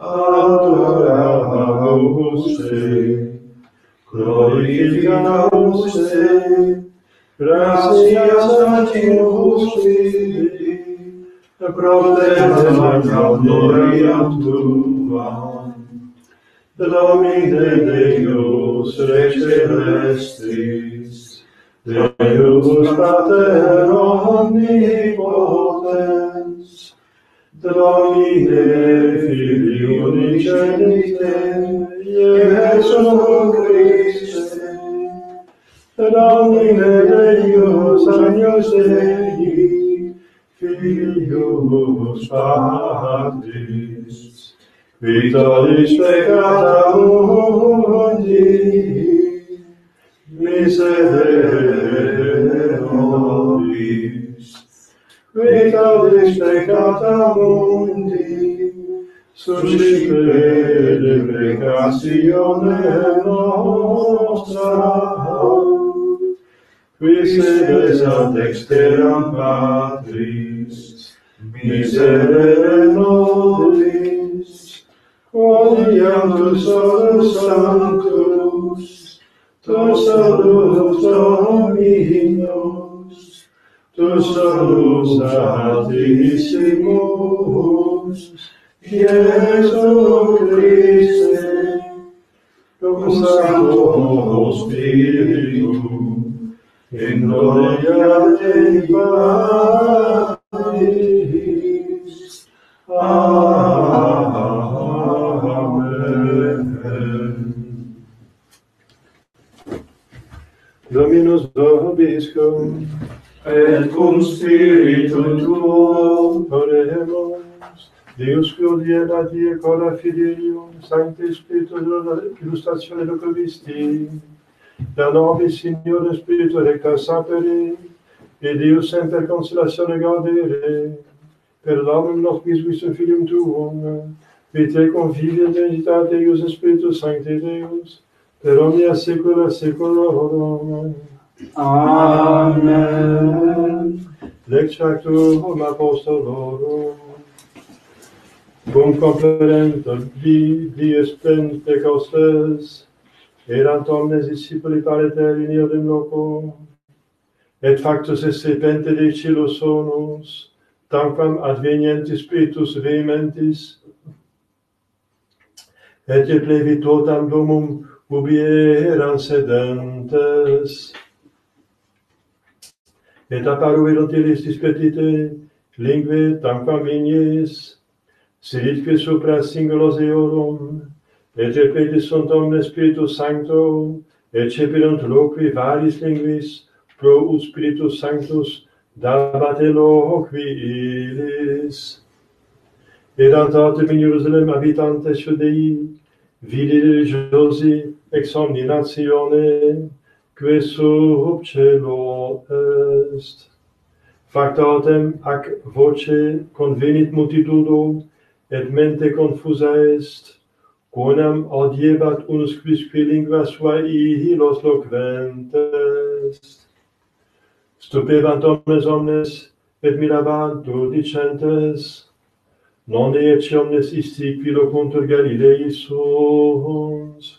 adoramus te, glorificamus te, gratias atimus Fili, proclamam gloriam tuam. Domine Deus Rex celestis, Deus Pater omnipotens, Domine Filii unigenite, Iesu Christe, Domine Deus agnus Dei, Filius Patris, Victoris peccata mundi, miserere nobis. Victoris peccata mundi, suscipere peccatione nostra, qui sedes ad dexteram Patris, Miserere nobis, quodiantus solus sanctus, tu salus Dominus, tu salus Altissimus, Iesu Christe, cum Sancto Spiritum, in gloria Dei Patris. Amen. Dominus vobiscum, Et cum spiritu tuo, oremus, Deus gloriela die cora Filium, Sancti Spiritus illustratione locuvisti, da nobis Signore Spiritu recta sapere, et Deus semper consolatione gaudere, per l'amor nostris visum Filium tuum, vitae convivia dignitate Eius Spiritus Sancti Deus, per omnia saecula saeculorum. Amen. Lectio Apostolorum. Cum comperent dies Pentecostes, erant omnes discipuli pariter in iodem loco, et factus esse pente de cilo sonus, tanquam advenientis spiritus vehementis, et plevit totam domum ubi erant sedentes. Et apparuerunt illis dispetite, lingue tanquam ignis, silitque supra singulos eorum, et repetis sunt omnes Spiritus Sancto, et cepirunt loqui varis linguis, pro ut Spiritus Sanctus dabate loqui illis. Erant autem in Jerusalem habitantes Judei, vidi religiosi ex omni natione, que sub cielo est. Facta autem ac voce convenit multitudo, et mente confusa est, quonam audiebat unus quisque lingua sua hilos loquentes. Stupebant omnes, et mirabantur dicentes, non ecce omnes isti qui locuntur Galilei sunt.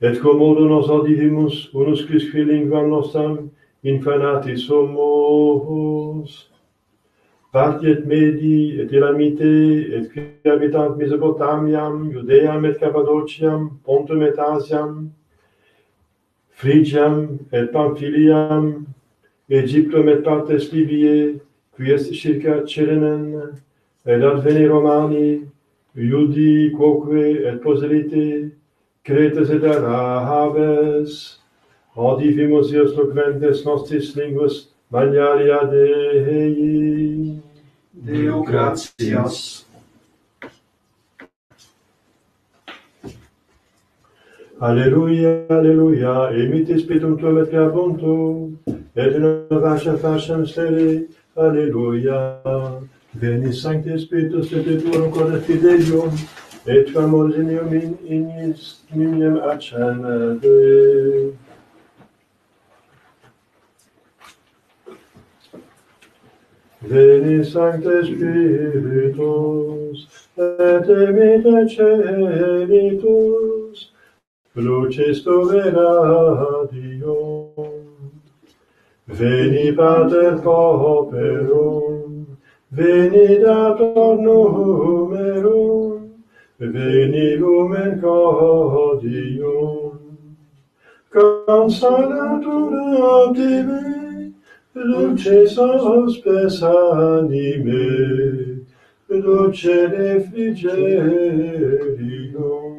Et commodo nos audivimus unus quisque linguam nostram infanati sumus. Parti et Medi, et Elamite, et qui habitant Mesopotamiam, Judeam et Cappadociam, Pontum et Asiam, Phrygiam et Pamphiliam, Egyptum et partes Libiae, qui est circa Cyrenen, et adveni Romani, Iudi quoque et Poselite, Cretes et Arabes, audivimus ius loquentes nostris linguas magnalia Dei. Deo gratias. Alleluia, alleluia, emite spiritum tuum et creabuntur, et innovatio facem stere, alleluia. Veni Sancte Spiritus et tuum corde fidelium, et tuam in ignis nimium accendere. Veni Sancte Spiritus, et emite celitus, lucis tuae radium. Veni Pater Pauperum, veni Dator Numerum, veni Lumen Codium. Consolator optime, luces hospes anime, luce refrigerium.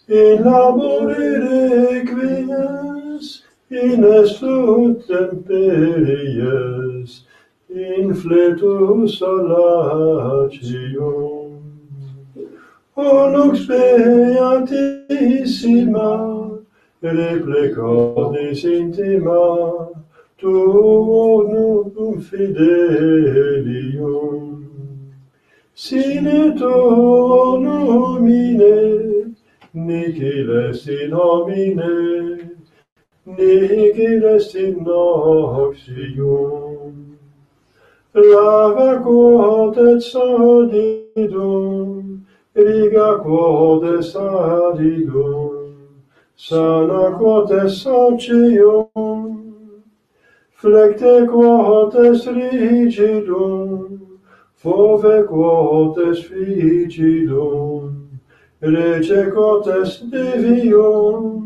In labore requies, in estu temperies, in fletus solatium. O lux beatissima, replecodis intima, tuum fidelium. Sine tuo nomine, nihil est in homine, nihil est in oxium. lava quotet sadidum, riga quotes sadidum, sana quotes saucium, flecte quotes rigidum, fove quotes frigidum, rece quotes devium,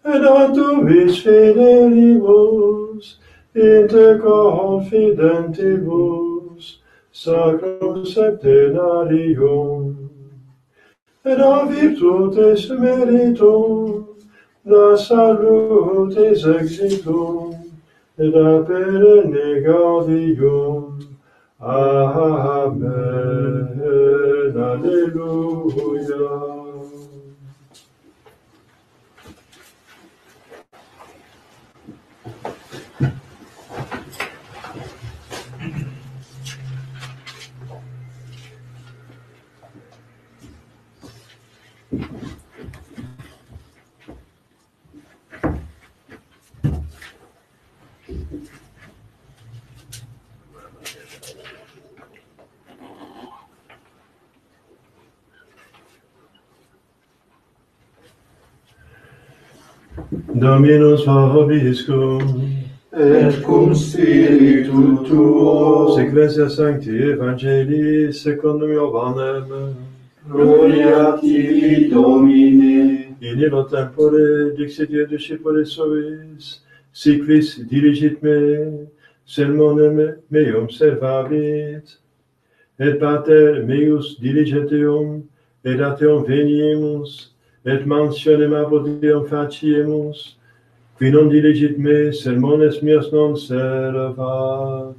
et antuvis fidelibus, inter confidentibus, sacrum septenarium, et a virtutes meritum, da salutis exitum, et a perenne gaudium. Amen. Alleluia. Dominus vobiscum, et cum spiritu tuo, Ecclesia Sancti Evangelii secundum Johannem, gloria tibi Domine. in illo tempore dixit Dieu discipuli suis, si quis diligit me, sermonem meum servabit, et pater meus diligentium, et a teum veniemus, et mansionem apud Deum faciemus, qui non diligit me, sermones meus non servat.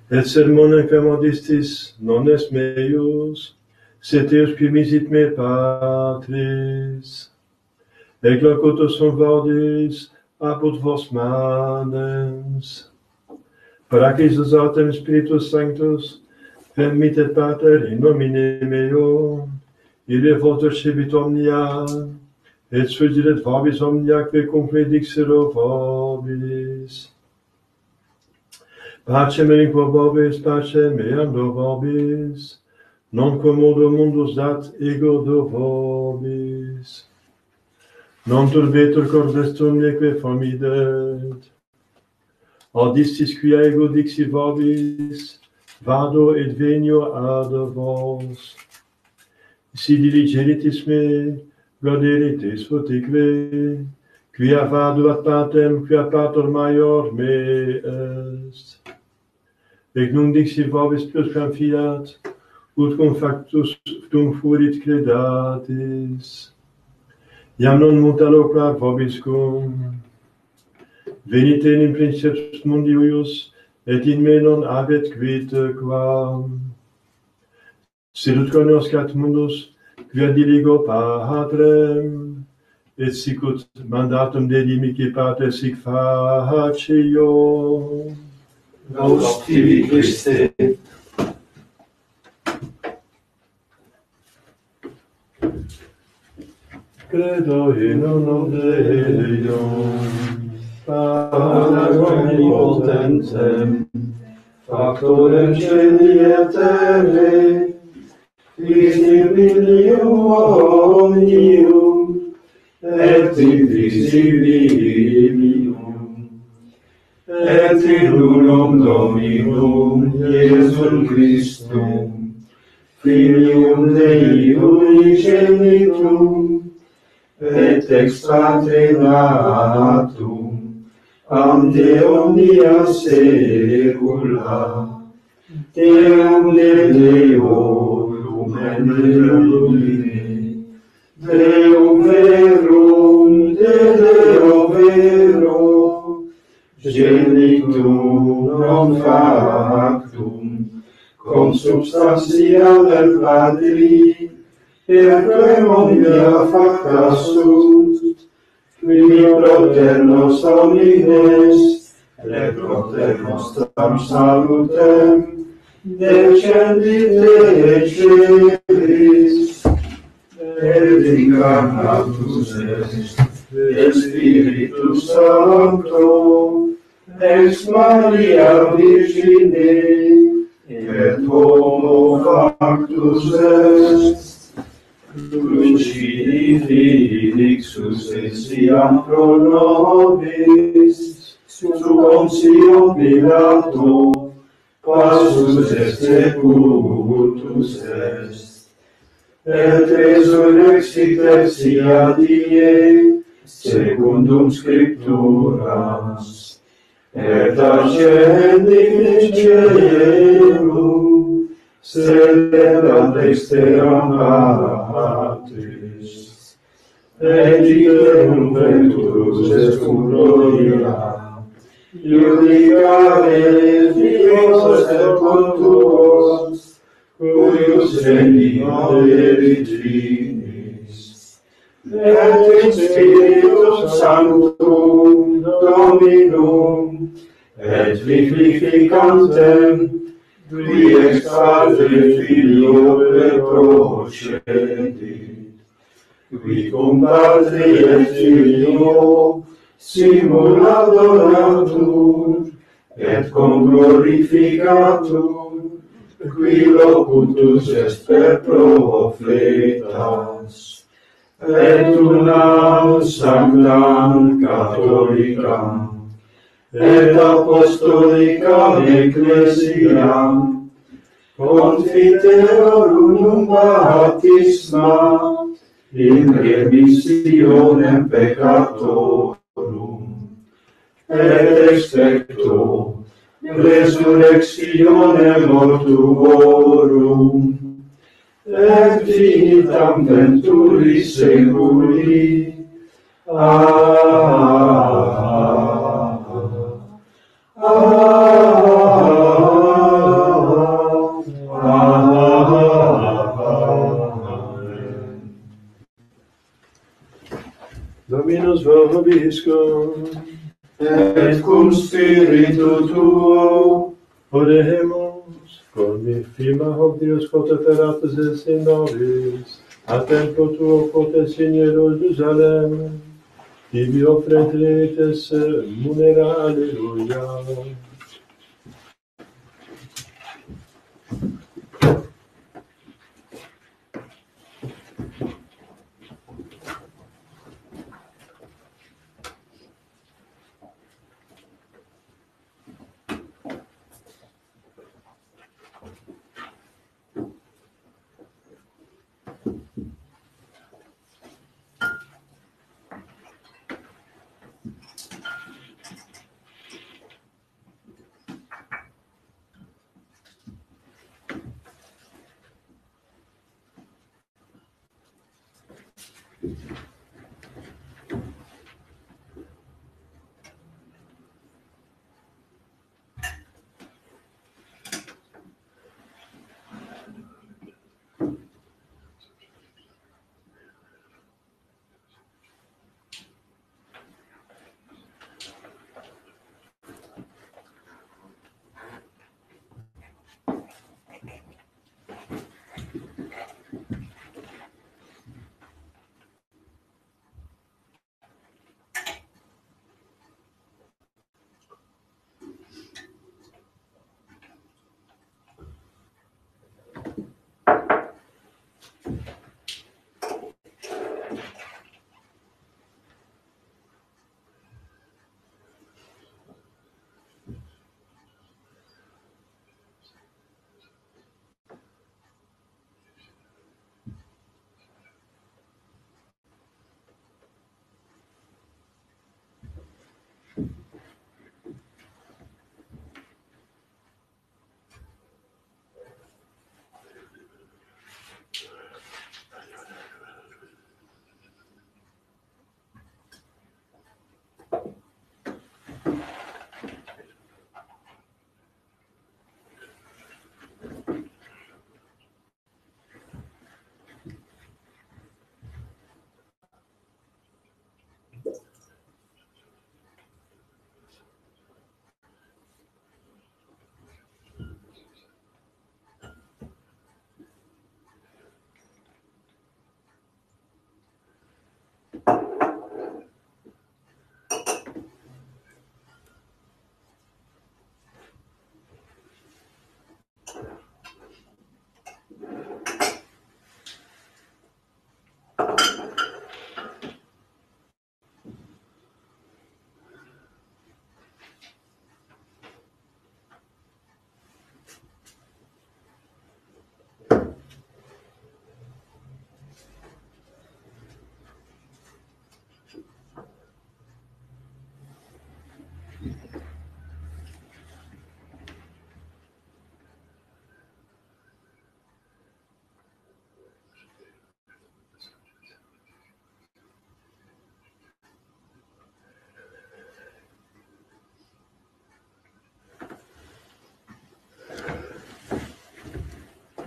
Et sermonem que modistis non est meius, sed Deus qui misit me Patris. Et locutus sum vobis apud vos manens. Paracis autem Spiritus Sanctus, permittet Pater in nomine meo, ille vos recebit omnia, et suggerit vobis omnia que cum predixero vobis. Pacem relinquo vobis, pacem meam do vobis, non commodo mundus dat ego do vobis. Non turbetur cor vestrum neque formidet. Audistis quia ego dixi vobis, vado et venio ad vos. Si diligeritis me, goderitis utique, quia vado ad patem, quia pater maior me est. Et nun dixi vobis plus quam fiat, ut cum factus tum furit credatis. Iam non multa loqua vobiscum. Venite in princeps mundius, et in me non habet quid quam. Sed ut conoscat mundus, quia diligo Patrem, et sicut mandatum Dei mihi Pater sic facio. Nos tibi Christe. Credo in unum Deum, Pater omnipotentem, factorem celi et terrae, visibilium omnium, et invisibilium, et in unum Dominum Iesum Christum, Filium Dei unigenitum, et ex Patre natum, ante omnia saecula, Deum de Deo, lumen de lumine, Deum verum de Deo vero, genitum non factum, consubstantia del Patri, per omnia facta sunt, qui proter nos omnes, et proter nostram salutem, descendit de celis, et incarnatus est, et Spiritus Sancto, ex Maria Virgine, et homo factus est, crucifixi ixus essiam pro nobis, sub Pontio Pilato, passus et sepultus est, et resurrexit tertia die, secundum Scripturas, et ascendit in caelum, sedeat exteram Patris, et iterum venturus est cum gloria, iudicare fios et cultuos, cuius regni Trinis, et in Spiritum Sanctum Dominum, et vivificantem, qui ex Padre Filio procedit, qui cum Patri et Filio simul adoratur, et cum glorificatur, qui locutus est per profetas, et unam sanctam catholicam, et apostolicam ecclesiam, confiteor unum baptisma, in remissionem peccatorum, et expecto resurrectionem mortuorum, et finitam venturi seculi. Dominus vobiscum, Et cum spiritu tuo, oremus, conifima hoc Deus quod operatus est in nobis, a tempo tuo quod in Jerusalem, ibi offrentes munera, alleluia.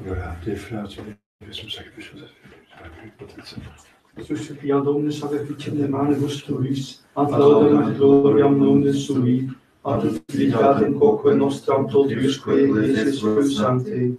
Voilà, des fleurs, tu fais som sagt quelque chose à faire. Suscipiant omnes sacrificium manibus tuis, ad laudem et gloriam nomis sui, ad utilitatem quoque nostram totiusque Iesus Sancte.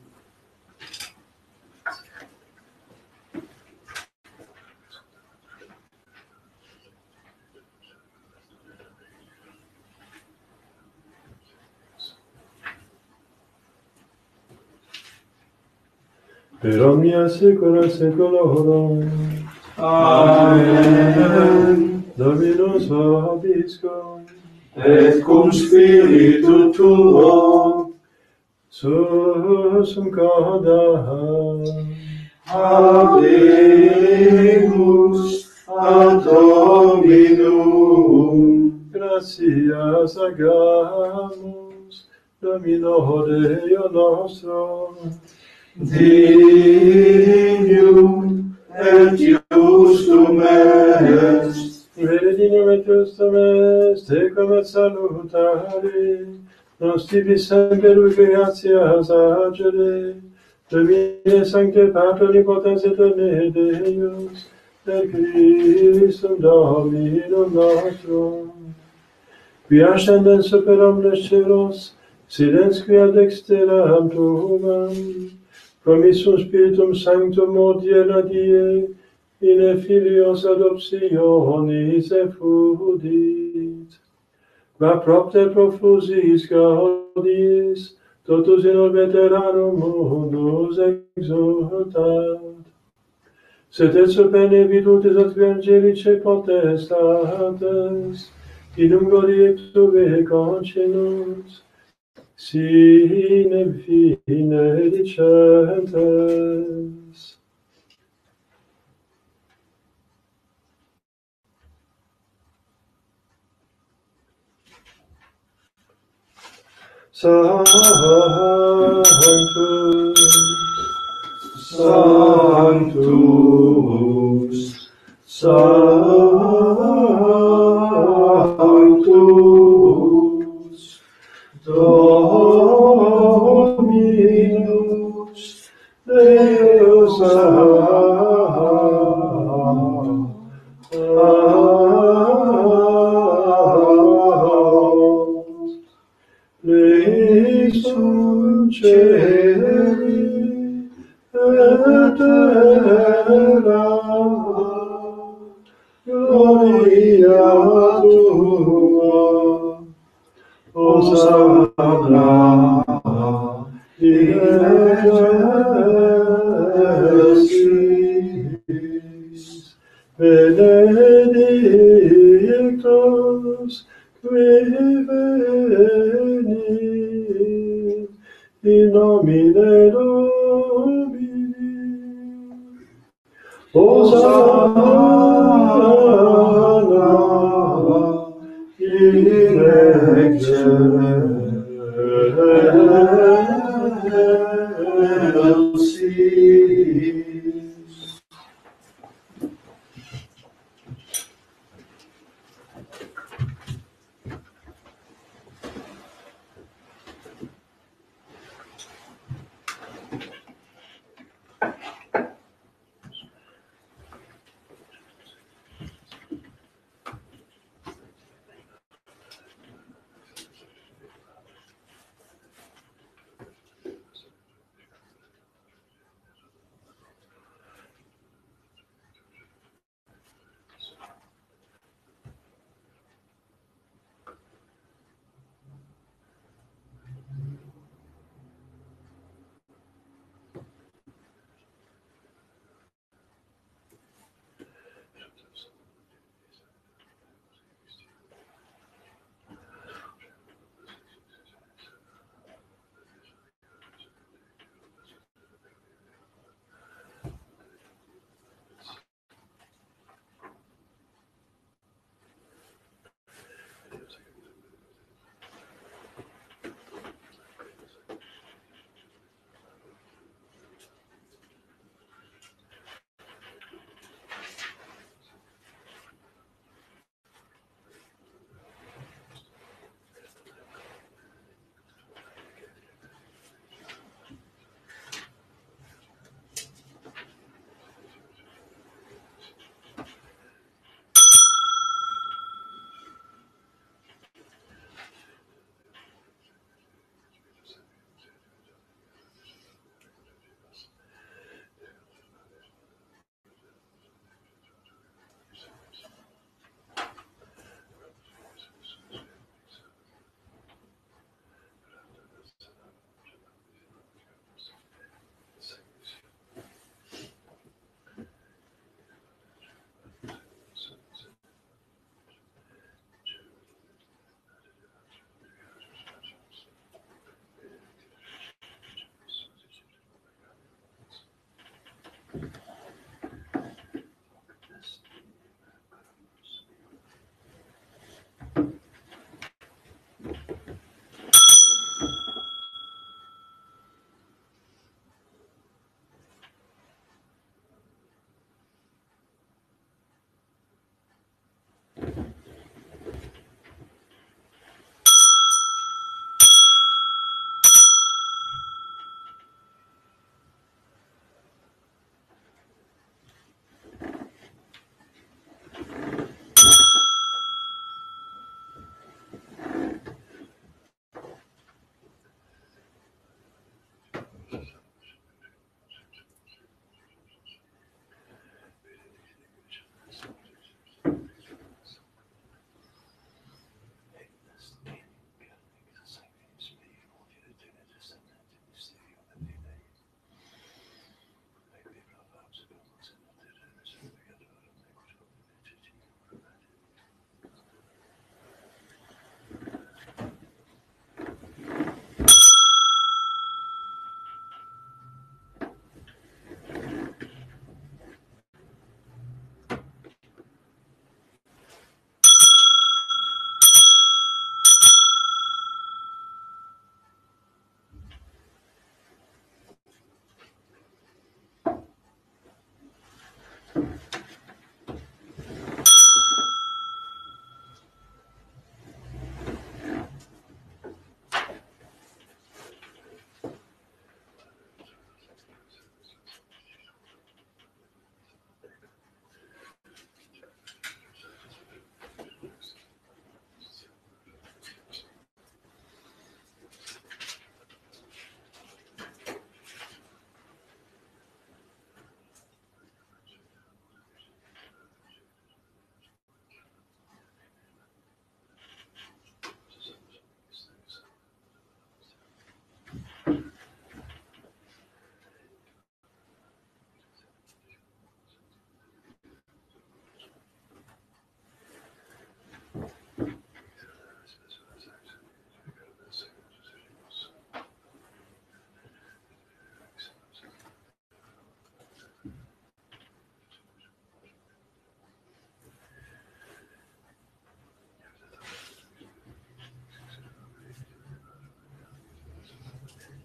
Per omnia saecula saeculorum. Amen. Dominus vobiscum. Et cum spiritu tuo. Susum cauda. Habemus ad Dominum. Gratias agamus, Domino Deo nostro. Dignum et justum est. Veredignum et justum est, tecum et salutari, nos tibi semper gratias agere, Domine Sancte Patri Omnipotens Aeterne Deus, et Christum Dominum nostrum, qui ascendens super omnes celos, silens qui ad exteram tuam, promissum Spiritum Sanctum odiella die, in filios adoptionis effudit, qua propter profusis gaudiis, totus in orbe veteranum mundus exultat. Sed et superne virtutis ad angelice potestates, in gloria tue concinut, sine fine dicentes. Sanctus, Sanctus, Dominus, Deus Leisum celi et terra, gloria tua, Hosanna in excelsis, benedictus qui venit in nomine Domini. Hosanna in excelsis.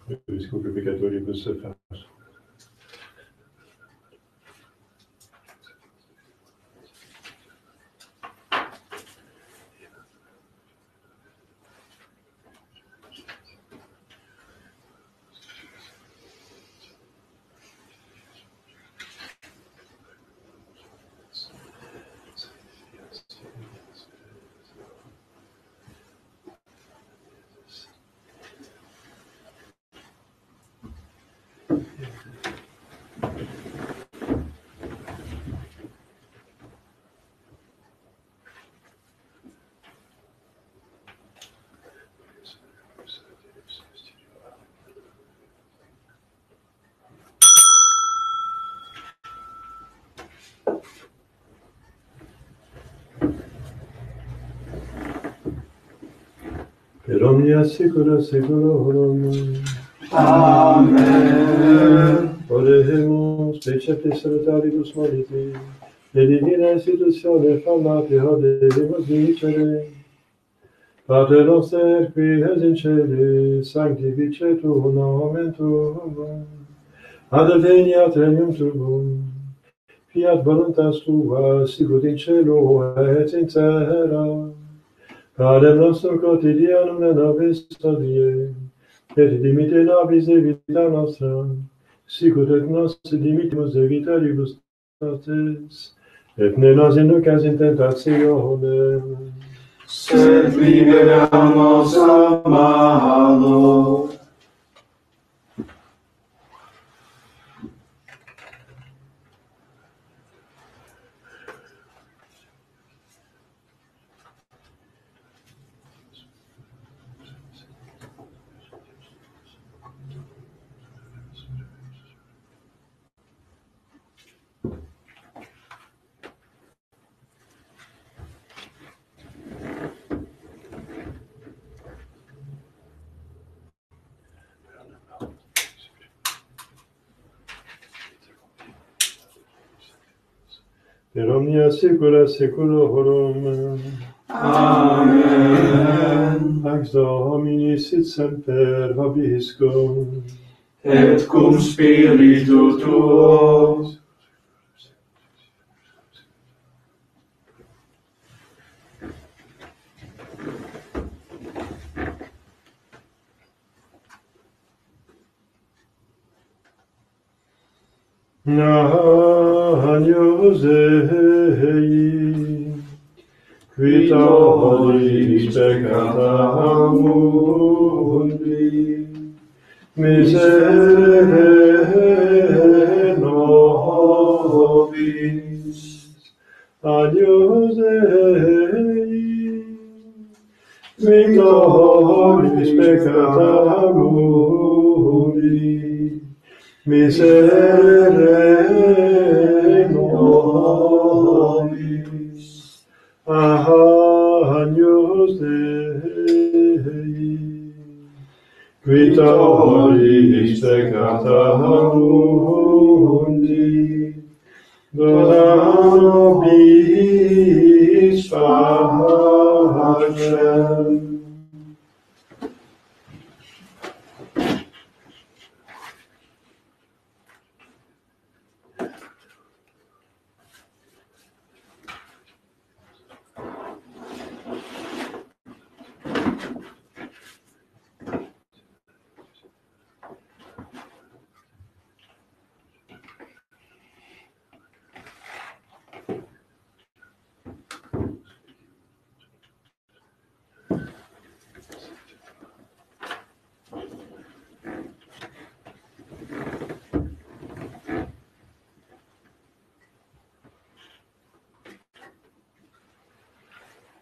Risco che peccatori possa fare. Per omnia secula seculorum. Amen. Oremus, pecete salutaribus moliti, le divina institutione famate odemus dicere. Pater noster, qui es in celi, sanctificetur nomen tuum. Adveniat regnum tuum. Fiat voluntas tua, sicut in cielo et in terra. Panem nostrum quotidianum da nobis hodie, et dimitte nobis debita nostra, sicut et nos dimittimus debitoribus nostris, et ne nos inducas in tentationem, Sed liberanos a malo. per omnia saecula saeculorum. Amen. Pax Domini sit semper vobiscum, Et cum spiritu tuo. Agnus Dei, qui tollis peccata mundi, miserere nobis. Agnus Dei, qui tollis peccata mundi, miserere nobis. Agnus Dei, qui tollis peccata mundi, dona nobis pacem.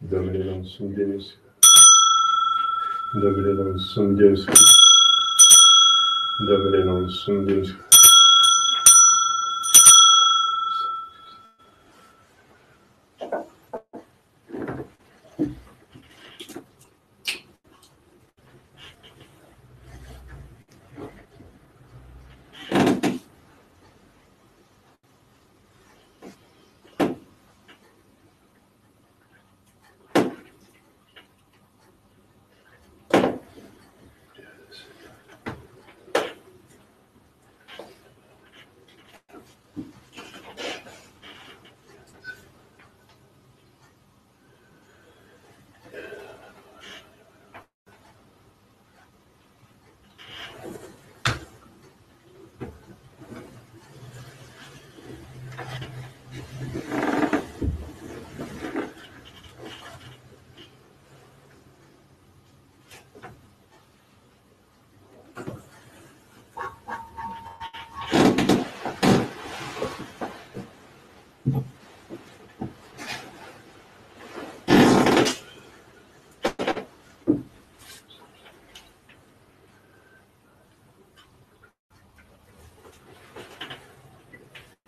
Domine non sum Deus. Domine non sum Deus. Domine non sum Deus.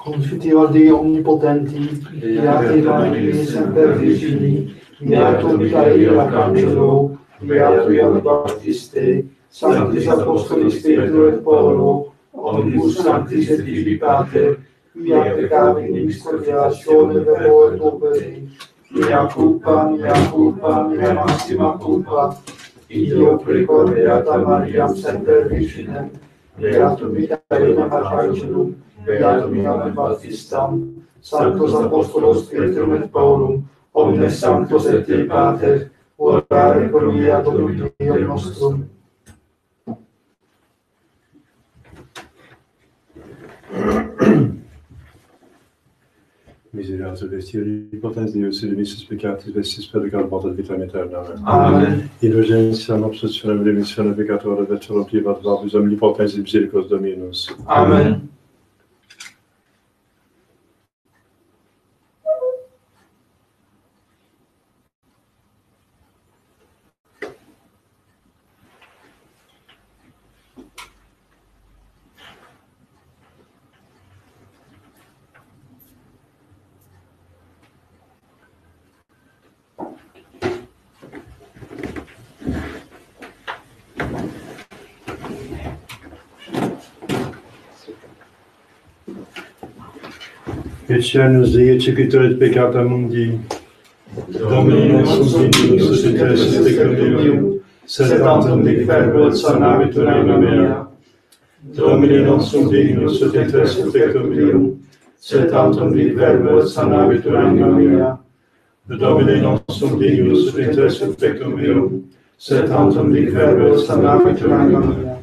Confiteor Dei omnipotenti, Beate Maria, semper Virgini, Beatum Michael Arcangelo, Beato Ioanne Baptiste, Sanctis Apostolis Petro et Paulo, omnibus sanctis et Filii Pater, via peccabili miscodiatione verbore et opere, mea culpa, mea maxima culpa, Ideo precor Beata Mariam semper Virginem, Beatum Michaelem Arcangelum, Beatum Ioannem Baptistam, Sanctos Apostolos Petrum et Paulum, omnes sanctos et Dei Pater, orare pro via Domini Deum nostrum. Miserere vestiri potens Deus et missus peccatis vestis perdicam portat vitam aeternam. Amen. Indulgentia obsessionem remissione peccatorum veterum privat vobis omnipotens misericors Dominus. Amen. Etienne Dei eccepitor peccata mundi, Domini nostrum Dominus et intercessus tecum meum, sed tantum diferbor sanavitur anima mea. Domini nostrum Dominus et intercessus tecum meum, sed tantum diferbor sanavitur anima mea. Domini nostrum Dominus et intercessus tecum meum, sed tantum diferbor sanavitur anima mea.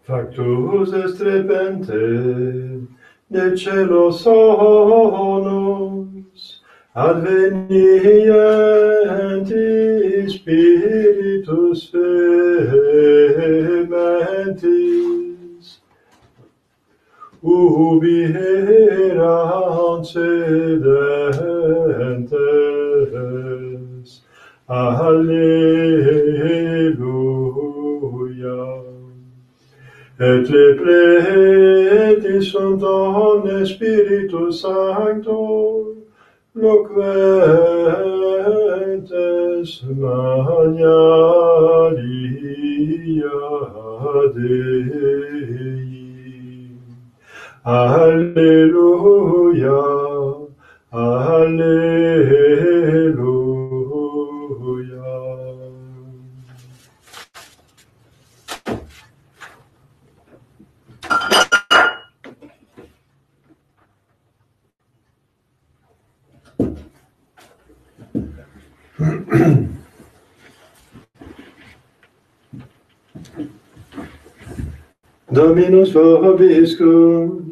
Factus est repente, de cielo sonos, advenient Spiritus vehementis, ubi erant sedentes. Alleluia. Et le pleti sunt omnes Spiritus Sancto, loquentes magnalia Dei. Alleluia, alleluia. Dominus vobiscum,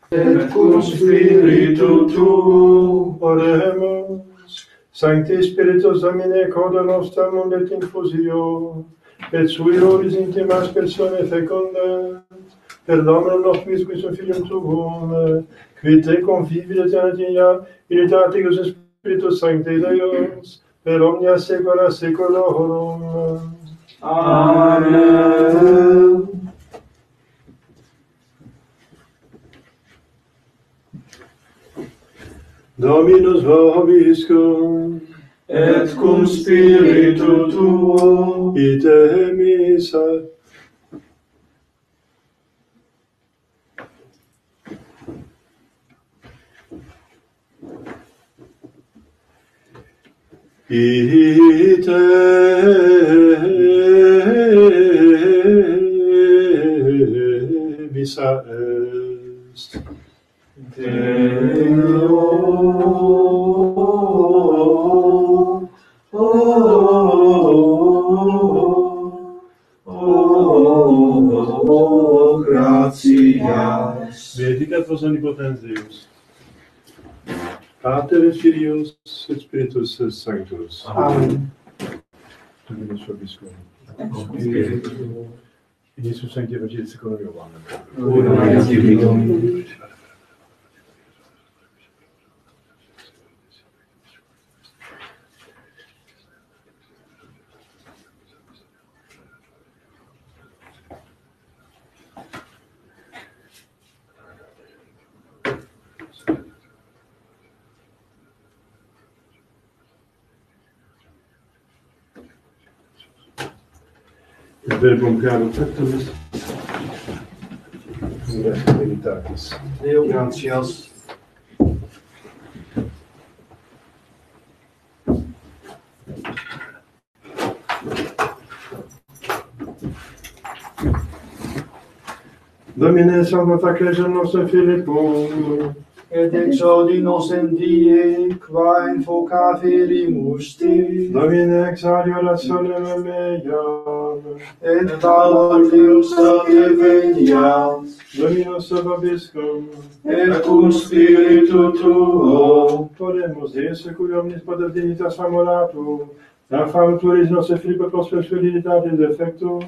et cum spiritu tuo, oremus. Sancti Spiritus Domine, coda nostra mundet infusio, et sui oris intimas personae fecundat, per Dominum nostrum Iesum Christum Filium Tuum, qui te convivi eternatia, in eternatigus in Spiritus Sancti Deus, per omnia saecula saeculorum. Amen. Dominus vobiscum, Et cum spiritu tuo, ite missa. Ite missa est. Deo, gratias. Benedicat vos omnipotens Deus, Pater et Filius et Spiritus Sanctus. Amen. Dominus vobiscum. Spiritu, In Iesus Sancti Evangelii secundum Ioannem. una tibi Domini. Il verbum caro factus veritatis. Deo gratias. Domine salva ecclesiam nostra Philippum, Et exaudi nos in die, qua in foca ferimus te. Domine exaudi orationem meam, Et paulus te veniat. Dominus vobiscum, Et cum spiritu tuo, Oremus Deus seculi omnis poter dignitas famulatum, a fam turis nostre Philippa prosper fidelitate defectum,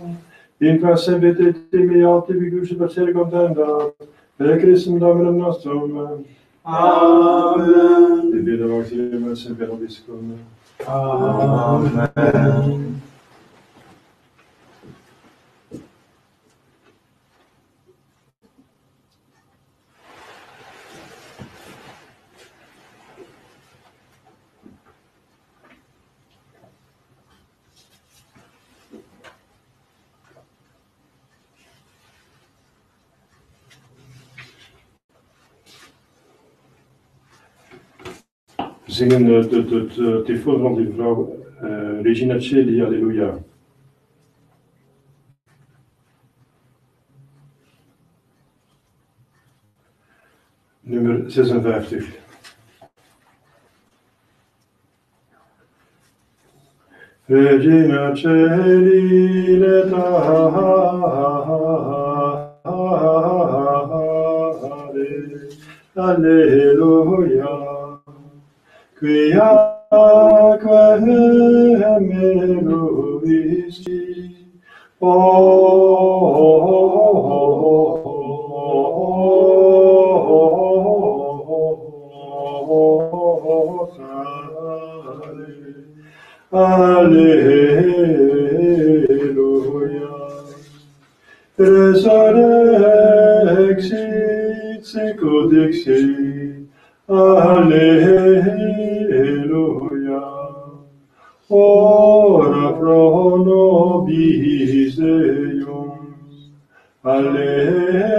in qua sembete timi alti vigus per sere contendat, per Christum Dominum nostrum. Amen. Divina auxilium semper nobiscum. Amen. zingen de telefoon van die vrouw Regina Celli, Halleluja. Nummer 56. Regina Celli, Alleluia, quiaque meruisti, Alleluia. Resurrexit sicut dixit, Alleluia. Ora pro nobis Deum, Alleluia.